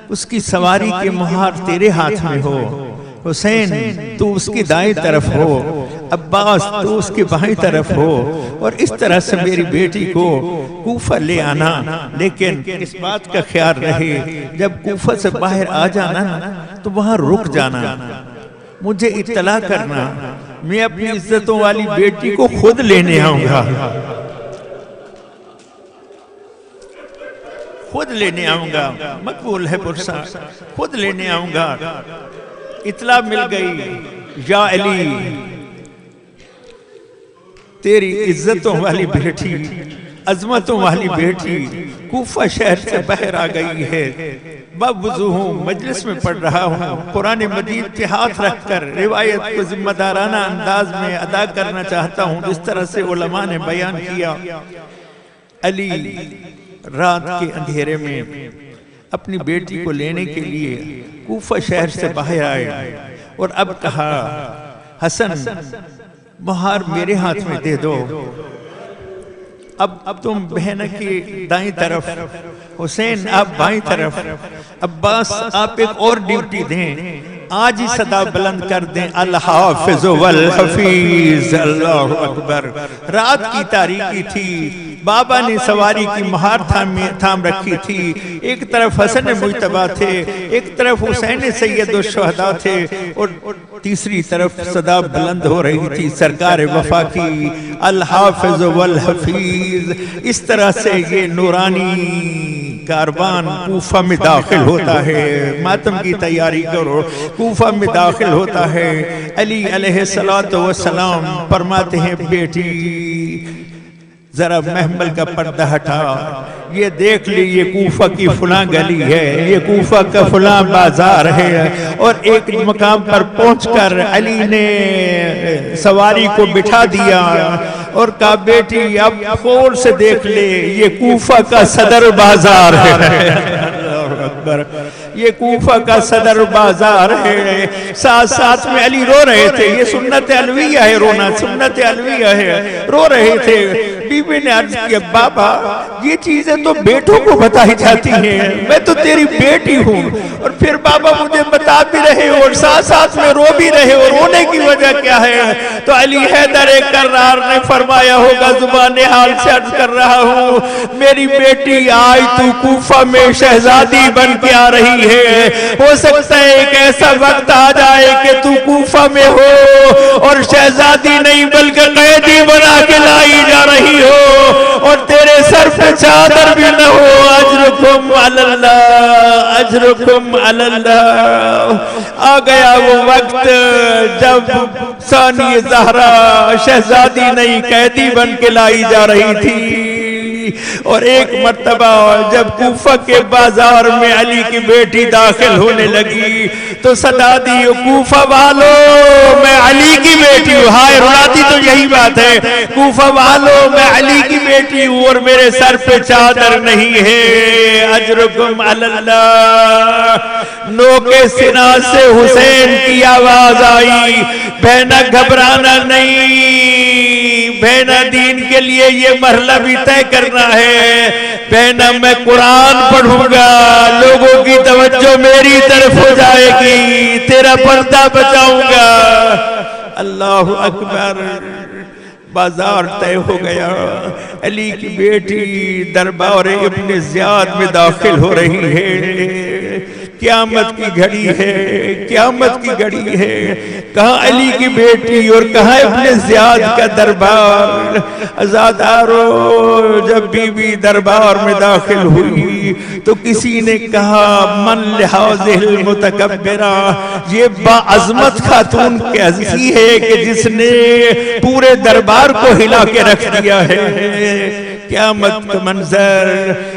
اس کی سواری کے مہار تیرے ہاتھ میں ہو، حسین تو اس کی دائیں طرف ہو، عباس تو اس کی بائیں طرف ہو، اور اس طرح سے میری بیٹی کو کوفہ لے آنا. لیکن اس بات کا خیال رہے جب کوفہ سے باہر آ جانا تو وہاں رک جانا، مجھے اطلاع کرنا، میں اپنی عزتوں والی بیٹی کو خود لینے آؤں گا، خود لینے آؤں گا. مقبول ہے پرسا، خود لینے آؤں گا. اطلاع مل گئی، یا علی تیری عزتوں والی بیٹی عظمتوں والی بیٹی کوفہ شہر سے باہر آ گئی ہے. بوضو ہوں، مجلس میں پڑھ رہا ہوں، قرآن مجید پہ ہاتھ رکھ کر روایت کو ذمہ دارانہ انداز میں ادا کرنا چاہتا ہوں جس طرح سے علماء نے بیان کیا. علی رات کے اندھیرے میں اپنی بیٹی کو لینے کے لیے کوفہ شہر سے باہر آئے اور اب کہا حسن مہار میرے ہاتھ میں دے دو. اب تم بہن کی دائیں طرف، حسین آپ بائیں طرف، عباس آپ ایک اور ڈیوٹی دیں، آج ہی صدا بلند کر دیں الحافظ والحفیظ. اللہ اکبر. رات کی تاریکی تھی، بابا نے سواری کی مہار تھام رکھی تھی. ایک طرف حسن مجتبیٰ تھے، ایک طرف حسین سید الشہداء تھے، اور تیسری طرف صدا بلند ہو رہی تھی سرکار وفا کی الحافظ والحفیظ. اس طرح سے یہ نورانی کاروان کوفہ میں داخل ہوتا ہے. ماتم کی تیاری کرو، کوفہ میں داخل ہوتا ہے. علی علیہ السلام فرماتے ہیں بیٹی ذرا محمل کا پردہ ہٹا، یہ دیکھ لی یہ کوفہ کی فلاں گلی ہے، یہ کوفہ کا فلاں بازار ہے. اور ایک مقام پر پہنچ کر علی نے سواری کو بٹھا دیا اور کہا بیٹی اب غور سے دیکھ لے یہ کوفہ کا صدر بازار ہے. یہ کوفہ کا صدر بازار ہے. ساتھ ساتھ میں علی رو رہے تھے. یہ سنت علویہ ہے، رونا سنت علویہ ہے. رو رہے تھے. بی بی نے عرض کیا بابا یہ چیزیں تو بیٹوں کو بتائی جاتی ہیں، میں تو تیری بیٹی ہوں. اور پھر بابا مجھے بتا بھی رہے اور ساتھ ساتھ میں رو بھی رہے. اور رونے کی وجہ کیا ہے؟ تو علی حیدر کرار نے فرمایا ہوگا زبان حال سے عرض کر رہا ہوں میری بیٹی آج تو کوفہ میں شہزادی بن کے آ رہی ہے. ہو سکتا ہے ایک ایسا وقت آ جائے کہ تو کوفہ میں ہو اور شہزادی نہیں بلکہ قیدی بنا کے لائی جا رہی ہو اور تیرے سر پہ چادر بھی نہ ہو. اجرکم علی اللہ، اجرکم علی اللہ. آ گیا وہ وقت جب ثانی زہرا شہزادی نہیں قیدی بن کے لائی جا رہی تھی. اور ایک مرتبہ جب کوفہ کے بازار میں علی کی بیٹی داخل ہونے لگی تو صدا دی کوفہ والو میں علی کی بیٹی ہوں. ہائے رلاتی تو یہی بات ہے. کوفہ والو میں علی کی بیٹی ہوں اور میرے سر پہ چادر نہیں ہے. اجرکم علی اللہ. نو کے سنا سے حسین کی آواز آئی بہنا گھبرانا نہیں، بہنا دین کے لیے یہ مرحلہ بھی طے کرنا ہے. بہنا میں قرآن پڑھوں گا، لوگوں کی توجہ میری طرف ہو جائے گی، تیرا پردہ بچاؤں گا. اللہ اکبر. بازار طے ہو گیا. علی کی بیٹی دربار ابن زیاد میں داخل ہو رہی ہے. قیامت کی گھڑی ہے، قیامت کی گھڑی ہے. کہاں علی کی بیٹی اور کہاں ابن زیاد کا دربار. عزادارو جب بی بی دربار میں داخل ہوئی تو کسی نے کہا من لحاظہ المتکبرہ، یہ باعظمت خاتون کیسی ہے کہ جس نے پورے دربار کو ہلا کے رکھ دیا ہے. قیامت کا منظر.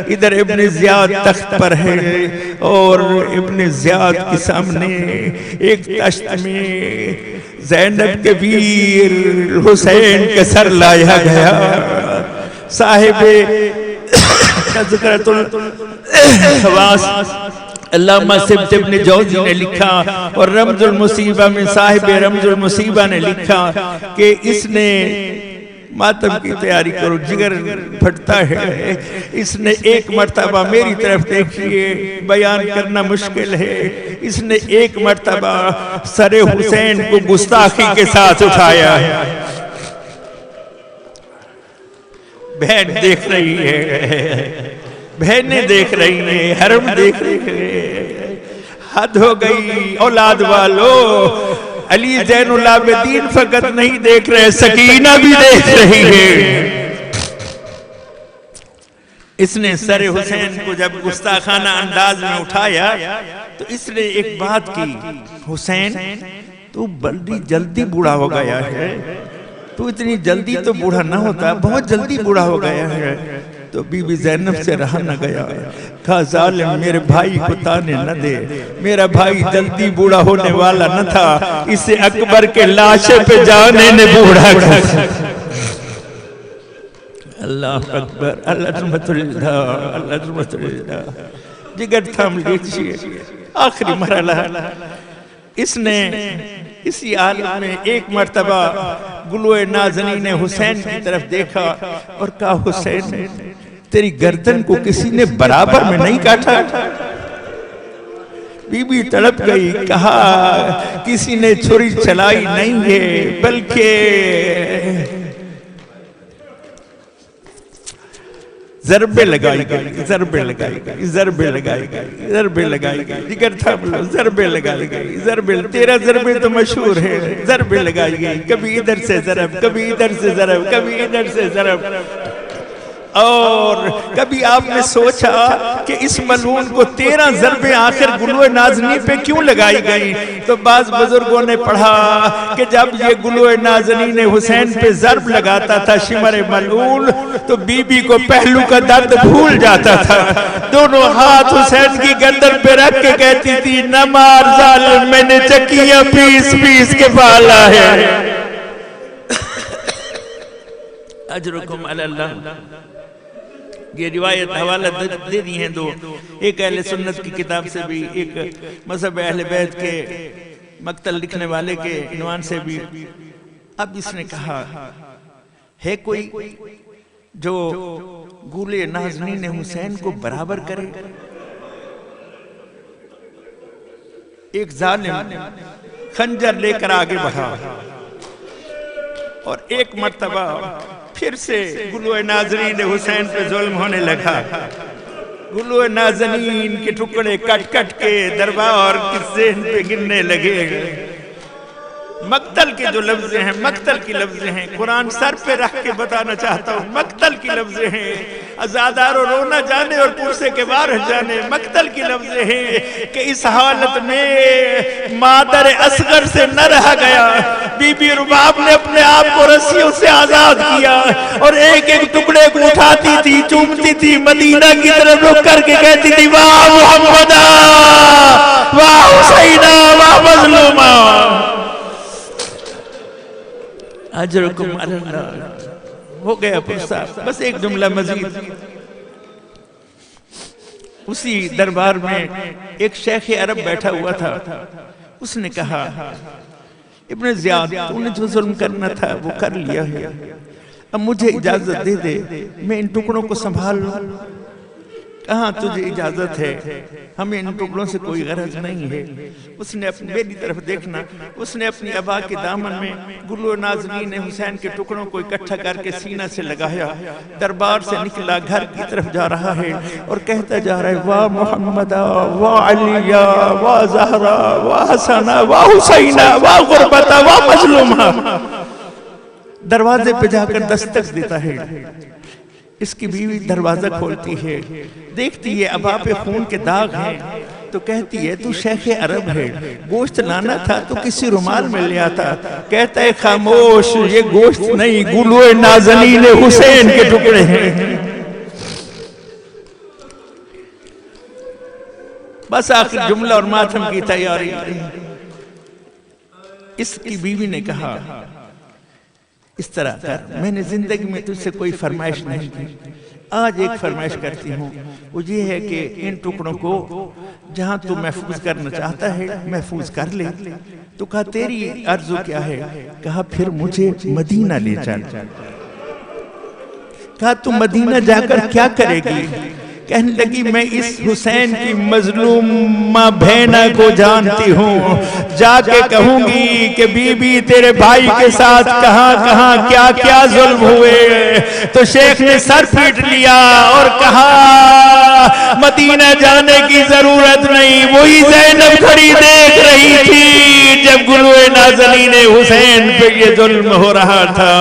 ادھر ابن زیاد تخت پر ہے اور ابن زیاد کے سامنے ایک تشت میں زینب کے ویر حسین کے سر لایا گیا. صاحب تذکرۃ الحواس علامہ سبت ابن جوزی نے لکھا اور رمز المصیبہ میں صاحب رمز المصیبہ نے لکھا کہ اس نے ماتم کی تیاری کرو، جگر پھٹتا ہے. اس نے ایک مرتبہ میری طرف دیکھیے، بیان کرنا مشکل ہے. اس نے ایک مرتبہ سر حسین کو گستاخی کے ساتھ اٹھایا. بہن دیکھ رہی ہے، بہنیں دیکھ رہی ہیں، حرم دیکھ رہی ہے. حد ہو گئی اولاد والو. علی زین العابدین فقط نہیں دیکھ رہے، سکینہ بھی دیکھ رہی ہے. اس نے سر حسین کو جب گستاخانہ انداز میں اٹھایا تو اس نے ایک بات کی، حسین تو بڑی جلدی بوڑھا ہو گیا ہے، تو اتنی جلدی تو بوڑھا نہ ہوتا، بہت جلدی بوڑھا ہو گیا ہے۔ تو بی بی زینب سے رہا نہ گیا، کہا ظالم میرے بھائی کو تانے نہ دے، میرا بھائی جلدی بوڑھا ہونے والا نہ تھا، اسے اکبر کے لاشے پہ جانے نے بوڑھا کر۔ اللہ اکبر، الحمدللہ الحمدللہ۔ جگر تھام لیجئے، آخری مرحلہ۔ اس نے اسی عالم میں ایک مرتبہ گلوئے نازنین حسین کی طرف دیکھا اور کہا حسین تیری گردن کو کسی نے برابر میں نہیں کاٹا؟ بی بی تڑپ گئی، کہا کسی نے چھری چلائی نہیں ہے، بلکہ ضربے لگائی گئی، ضربے لگائی گئی، ضربے لگائی گئی، ضربے لگائی گئی، جگر تھام لو، ضربے لگائی گئی، ضربے، تیرا ضربے تو مشہور ہے، ضربے لگائی گئی، کبھی ادھر سے ضرب، کبھی ادھر سے ضرب، کبھی ادھر سے ضرب۔ اور کبھی آپ نے سوچا کہ اس ملعون کو 13 ضربیں آخر گلوئے نازنین پہ کیوں لگائی گئی؟ تو بعض بزرگوں نے پڑھا کہ جب یہ گلوئے نازنین حسین پہ ضرب لگاتا تھا شمر ملعون تو بی بی کو پہلو کا درد بھول جاتا تھا، دونوں ہاتھ حسین کی گردن پہ رکھ کے کہتی تھی نہ مار ظالم، میں نے چکیاں پیس پیس کے پالا ہے۔ اجرکم علی اللہ۔ یہ روایت حوالہ دے دی ہیں دو، ایک اہل سنت کی کتاب سے بھی، ایک مذہب اہل بیت کے مقتل لکھنے والے کے عنوان سے بھی۔ اب اس نے کہا ہے کوئی جو گلوئے نازنین حسین کو برابر کرے؟ ایک ظالم خنجر لے کر آگے بڑھا اور ایک مرتبہ پھر سے گلوئے نازنین حسین پہ ظلم ہونے لگا۔ گلوئے نازنین کے ٹکڑے کٹ کٹ کے دربار کی ذہن پہ گرنے لگے۔ مقتل کے جو لفظ ہیں، مقتل کی لفظ ہیں، قرآن سر پہ رکھ کے بتانا چاہتا ہوں، مقتل کی لفظ ہیں، عزادارو رونا جانے اور پرسے کے باہر جانے، مقتل کی لفظ ہیں کہ اس حالت میں مادر اصغر سے نہ رہا گیا، بی بی رباب نے اپنے آپ کو رسیوں سے آزاد کیا اور ایک ایک ٹکڑے کو اٹھاتی تھی، چومتی تھی، مدینہ کی طرف رک کر کے کہتی تھی واہ محمدہ، واہ حسینہ، واہ مظلومہ۔ اجرکم علی اللہ۔ ہو گیا پرسا، بس ایک جملہ مزید۔ اسی دربار میں ایک شیخ عرب بیٹھا ہوا تھا، اس نے کہا ابن زیاد تو نے جو ظلم کرنا تھا وہ کر لیا ہے، اب مجھے اجازت دے دے میں ان ٹکڑوں کو سنبھال لوں۔ کہاں تجھے اجازت ہے، ہمیں ان ٹکڑوں سے کوئی غرض نہیں ہے۔ اس نے اپنی میری طرف دیکھنا، اس نے اپنی ابا کے دامن میں گلوئے نازنین حسین کے ٹکڑوں کو اکٹھا کر کے سینہ سے لگایا، دربار سے نکلا، گھر کی طرف جا رہا ہے اور کہتا جا رہا ہے واہ محمدہ، واہ علیہ، واہ زہرہ، واہ حسنہ، واہ حسینہ، واہ غربتہ، واہ مظلومہ۔ دروازے پہ جا کر دستک دیتا ہے، اس کی بیوی دروازہ کھولتی ہے، دیکھتی ہے ابا پہ خون کے داغ ہیں تو کہتی ہے تو شیخ عرب ہے، گوشت لانا تھا تو کسی رومال میں لے آتا۔ کہتا ہے خاموش، یہ گوشت نہیں، گلوئے نازنین حسین کے ٹکڑے ہیں۔ بس آخر جملہ اور ماتم کی تیاری۔ اس کی بیوی نے کہا اس طرح کر، میں نے زندگی میں تجھ سے کوئی فرمائش نہیں کی، آج ایک فرمائش کرتی ہوں، وہ یہ ہے کہ ان ٹکڑوں کو جہاں تو محفوظ کرنا چاہتا ہے محفوظ کر لے۔ تو کہا تیری عرض کیا ہے؟ کہا پھر مجھے مدینہ لے چل۔ کہا تو مدینہ جا کر کیا کرے گی؟ کہنے لگی میں اس حسین کی مظلومہ بہنہ کو جانتی ہوں، جا کے کہوں گی کہ بی بی تیرے بھائی کے ساتھ کہاں کہاں کیا کیا ظلم ہوئے۔ تو شیخ نے سر پھیٹ لیا اور کہا مدینہ جانے کی ضرورت نہیں، وہی زینب کھڑی دیکھ رہی تھی جب گلوئے نازنین حسین پہ یہ ظلم ہو رہا تھا۔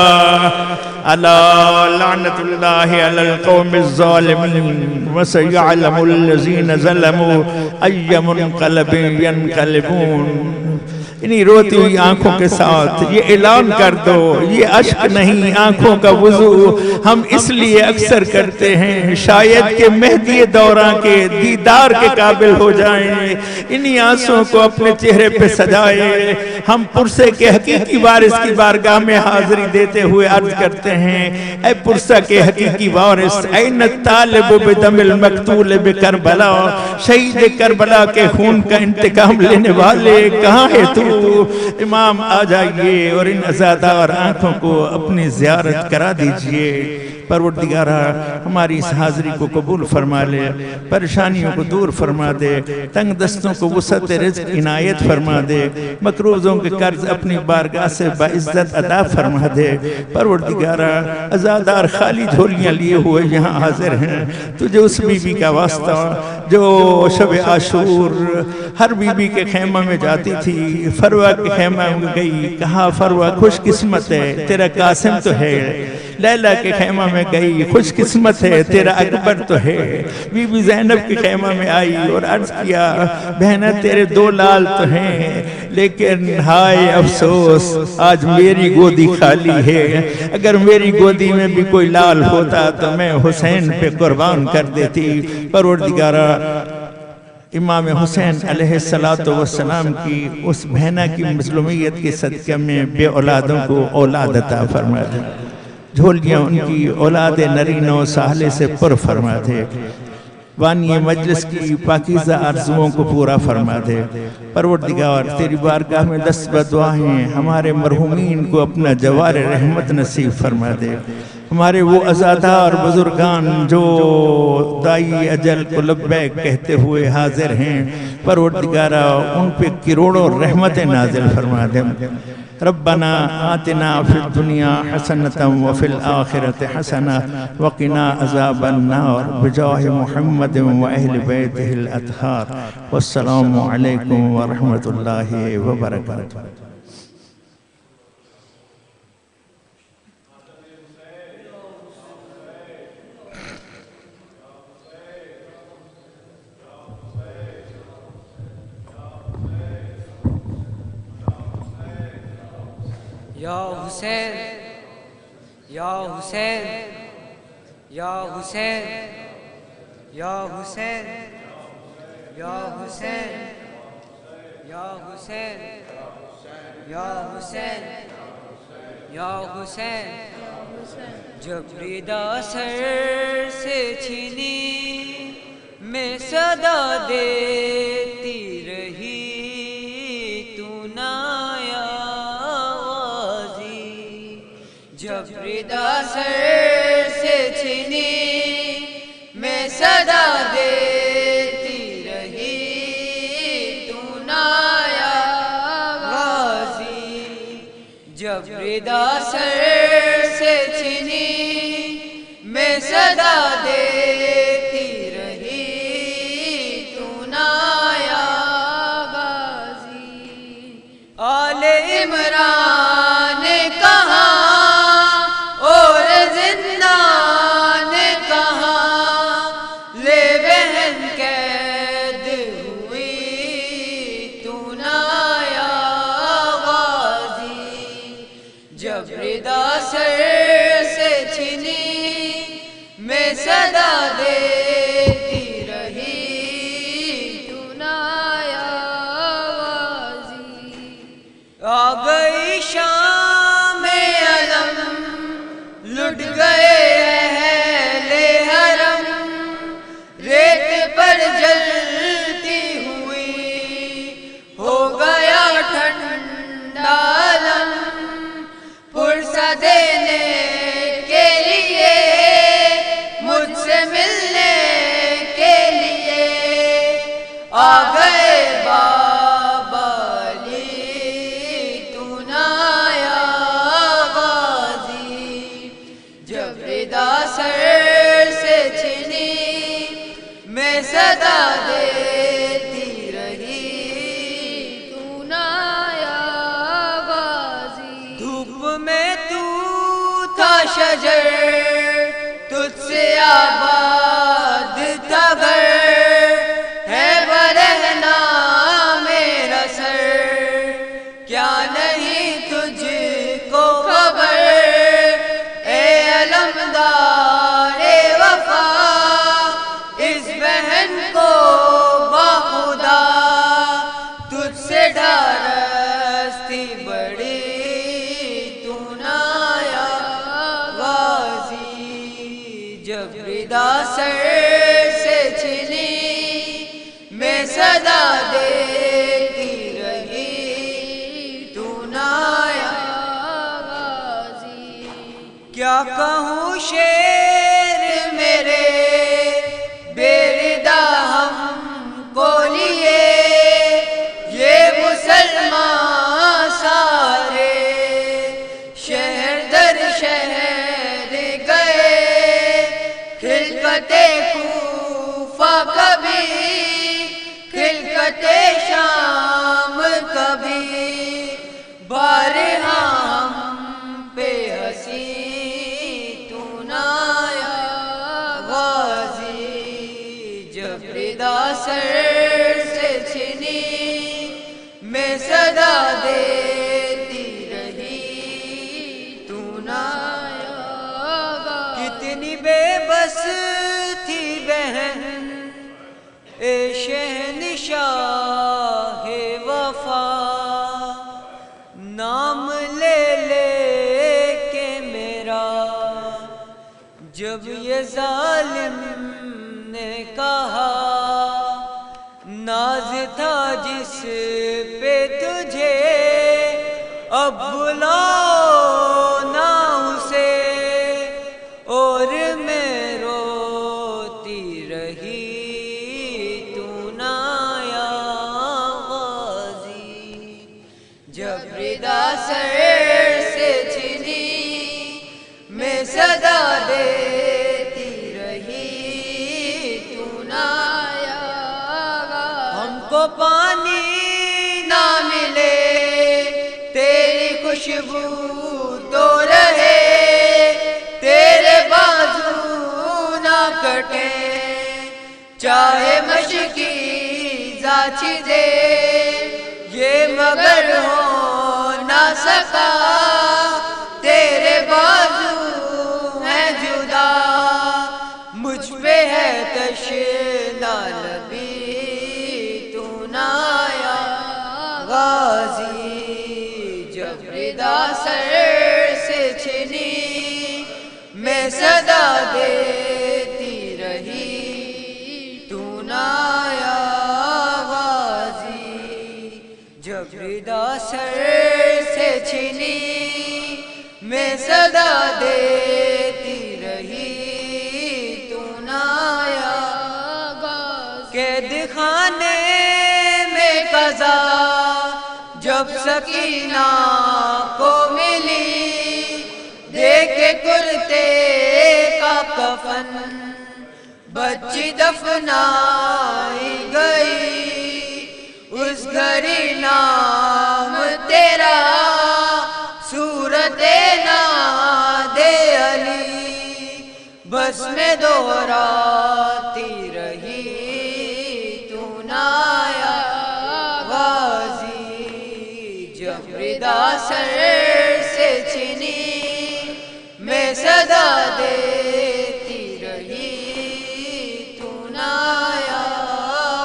الا لعنت اللہ علی القوم الظالمین وسیعلم الذین ظلموا ای منقلب ینقلبون۔ انہی روتی ہوئی آنکھوں کے ساتھ یہ اعلان کر دو، یہ اشک نہیں آنکھوں کا وضو ہم اس لیے اکثر کرتے ہیں شاید کہ مہدی دوراں کے دیدار کے قابل ہو جائیں، انہی آنسوں کو اپنے چہرے پہ سجائے۔ ہم پرسے کے حقیقی وارث کی بارگاہ میں حاضری دیتے ہوئے عرض کرتے ہیں، اے پرسہ کے حقیقی وارث، این الطالب بدم المقتول بکربلا، شہید کربلا کے خون کا انتقام لینے والے کہاں ہے تو؟ امام آ جائیے اور ان عزادار آنکھوں کو اپنی زیارت کرا دیجئے۔ پروردگارہ ہماری اس حاضری کو قبول فرما لے، پریشانیوں کو دور فرما دے، تنگ دستوں کو وسعت رزق عنایت فرما دے، مقروضوں کے قرض اپنی بارگاہ سے باعزت ادا فرما دے۔ پروردگارہ عزادار خالی جھولیاں لیے ہوئے یہاں حاضر ہیں، تجھے اس بی بی کا واسطہ جو شب عاشور ہر بی بی کے خیمہ میں جاتی تھی، فروہ کے خیمہ میں گئی، کہا فروہ خوش قسمت ہے تیرا قاسم تو ہے، لیلہ کے خیمہ میں گئی، خوش قسمت ہے تیرا اکبر تو ہے، بی بی زینب کے خیمہ میں آئی اور عرض کیا بہنہ تیرے دو لال تو ہیں لیکن ہائے افسوس آج میری گودی خالی ہے، اگر میری گودی میں بھی کوئی لال ہوتا تو میں حسین پہ قربان کر دیتی۔ پروردگارہ امام حسین علیہ السلام کی اس بہنہ کی مظلومیت کے صدقہ میں بے اولادوں کو اولاد عطا فرما دے، جھولیاں ان کی اولاد نرین و سہلے سے پر فرما دے، وانی مجلس کی پاکیزہ آرزوؤں کو پورا فرما دے۔ پروردگار تیری بارگاہ میں دست بدعا ہیں، ہمارے مرحومین کو اپنا جوار رحمت نصیب فرما دے، ہمارے وہ عزادار بزرگان جو دائی اجل کو لبیک کہتے ہوئے حاضر ہیں، پروردگارہ ان پہ کروڑوں رحمت نازل فرما دے۔ ربنا آتنا فی الدنیا حسنة وفی الآخرة حسنة وقنا عذاب النار بجاہ محمد وأہل بیتہ الأطہار۔ والسلام علیکم ورحمۃ اللہ وبرکاتہ۔ یا حسین یا حسین یا حسین یا حسین یا حسین یا حسین یا حسین یا حسین جب ردا سر سے چھینی میں صدا دیتی رہی تو نہ آیا غازی، جب ردا سر سے چھینی میں صدا دیتی رہی تو نہ آیا غازی، جب ردا سر سے چھینی میں صدا دیتی رہی تو نہ آیا غازی۔ آل عمران کہاں اور زندان کہاں، لے بہن قید ہوئی تو نہ آیا غازی، جب ردا سر سے چھینی میں صدا دیتی رہی تو نہ آیا غازی۔ آ گئی شام علم لٹ گئے اہل حرم، ریت پر جلتی ہوئی ہو گیا ٹھنڈا علم، پرسہ دینے کے لیے مجھ سے ملنے کے لیے آ گئے بابا علی تو نہ آیا غازی، جب ردا سر سے چھینی میں صدا دیتی رہی تو نہ آیا غازی۔ دھوپ میں تو تھا شجر، تجھ سے آباد تھا گھر، ہے برہنا میرا سر ردا سر سے چھنی میں صدا دیتی رہی تو نہ آیا غازی کیا کہوں شعر میرے بے ردا ہم کو لیے یہ مسلمان سارے شہر در شہر گئے خلقت کوفہ کبھی خلقت شام کبھی بارہا ہم پہ ہنسی تو نہ آیا غازی جب ردا سر سے چھنی میں صدا دیتی رہی تو نہ آیا کتنی بے بس تھی بہن اے شہنشاہ وفا نام لے لے کے میرا جب یہ ظالم نے کہا ناز تھا جس پہ تجھے اب بلاؤ نہ اسے اور میں روتی رہی تو نہ آیا غازی جب ردا سر سے چھنی میں صدا دیتی رہی تو نہ آیا ہم کو پانی نہ ملے تیری خوشبو تو رہے تیرے بازو نہ کٹے چاہے مشکی زاچی دے یہ مگر ہو نہ سکا تیرے بازو ہیں جدا مجھ پہ ہے تشنا لبی تو نہ آیا غازی جب ردا سر سے چھنی میں صدا دیتی رہی تو نہ آیا غازی جب ردا سر سے چھنی میں صدا دیتی رہی تو نہ آیا غازی قید خانے میں قضا جب سکینہ کو ملی دیکھ کرتے کا کفن بچی دفنائی گئی اس گھری نام تیرا صورت ناد علی بس میں دہراتی رہی تو نہ آیا غازی جب ردا سر سے چھنی میں صدا دیتی رہی تو نہ آیا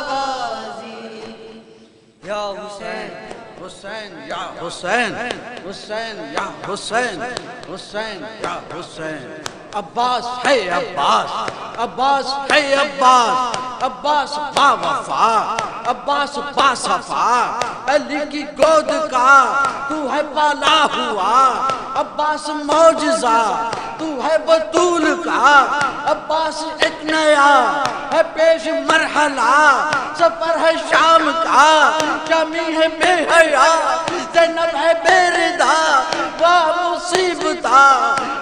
غازی یا حسین حسین یا حسین حسین یا حسین حسین یا حسین عباس ہے عباس عباس ہے عباس عباس با وفا عباس با صفا علی کی گود کا تو ہے پالا ہوا عباس معجزہ تو ہے بطول کا عباس ایک نیا ہے پیش مرحلہ سفر ہے شام کا شامی ہے بے حیا زینب ہے بے ردا واہ مصیبتا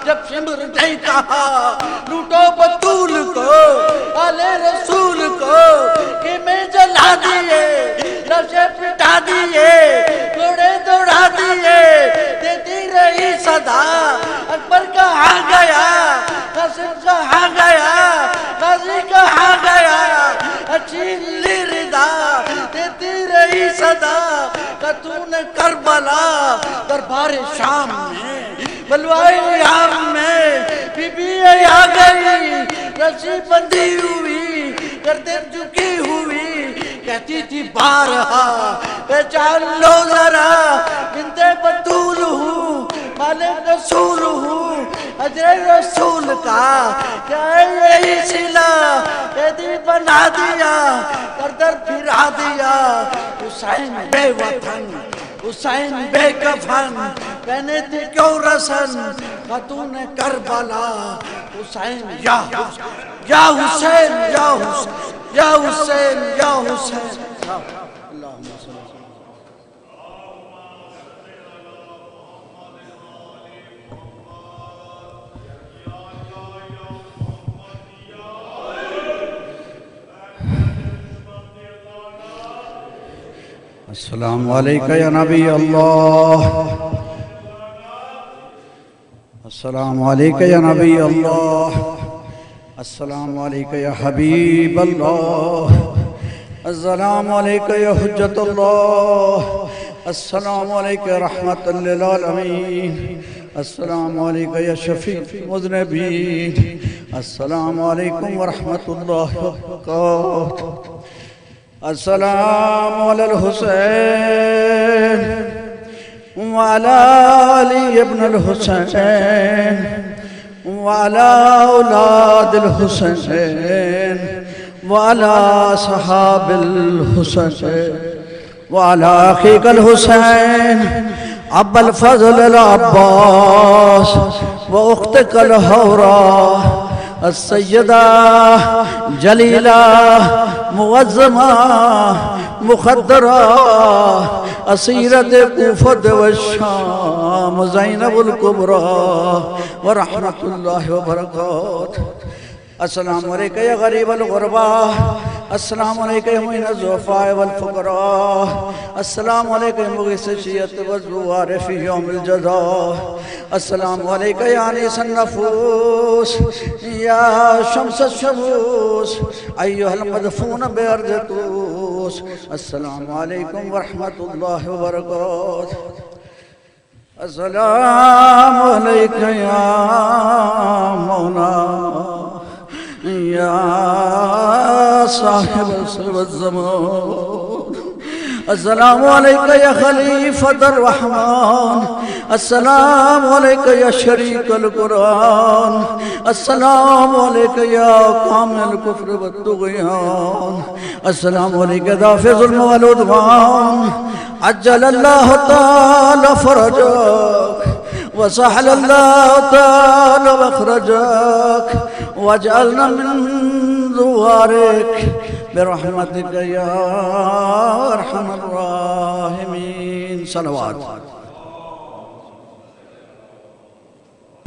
جب شمر نہیں کہا لوٹو بطول کو آلے رسول کو کہ میں جلا دیے نشے پٹا دیے گھوڑے دوڑا دیے دیتی رہی صدا اکبر کہاں گیا قاسم کہاں گیا غازی کہاں گیا اچھی ردا دیتی رہی صدا کہ تو نے کربلا دربار شام میں بلوائے یام میں بی بی آ گئی رسی بندی ہوئی گردن جھکی ہوئی کہتی تھی بارہا پہچان لو ذرا بنت بطول ہوں مالک رسول ہوں حجر رسول کا کیا یہی سلا قیدی بنا دیا در در پھرا دیا حسین بے وطن حسین بے کفن پہنے تھی کیوں رسن خاتون کربلا حسین یا حسین یا حسین یا حسین یا حسین یا حسین اللہم صلی اللہ السلام علیکہ یا نبی اللہ السلام علیکہ یا نبی اللہ السلام علیکہ یا حبیب اللہ السلام علیکہ یا حجت اللہ السلام علیکہ یا رحمت للعالمین السلام علیکہ یا شفیع المذنبین السلام علیکم ورحمت اللہ وبرکاتہ السلام علی الحسین وعلى علي ابن الحسين وعلى أولاد الحسين وعلى صحاب الحسين وعلى أخيك الحسين أبا الفضل العباس وأختك الهوراء السيدة جليلة معظمة مخدرة أسيرة كوفة والشام زينب الكبرى ورحمة الله وبركاته السلام عليك يا غريب الغرباء السلام عليك يا معين الضعفاء والفقراء السلام عليك يا مغيث الشيعة والزوار في يوم الجزاء السلام عليك يا أنيس النفوس يا شمس الشموس أيها المدفون بأرض طوس السلام عليكم ورحمة الله وبركاته السلام عليك يا مولانا يا صاحب الصلب الزمان السلام عليك يا خليفة الرحمن السلام عليك يا شريك القرآن السلام عليك يا كامل الكفر والطغيان السلام عليك يا دافع الظلم والعدوان عجل الله تعالى فرجك وسهل الله تعالى مخرجك واجعلنا من زوارك برحمتك يا أرحم الراحمين صلوات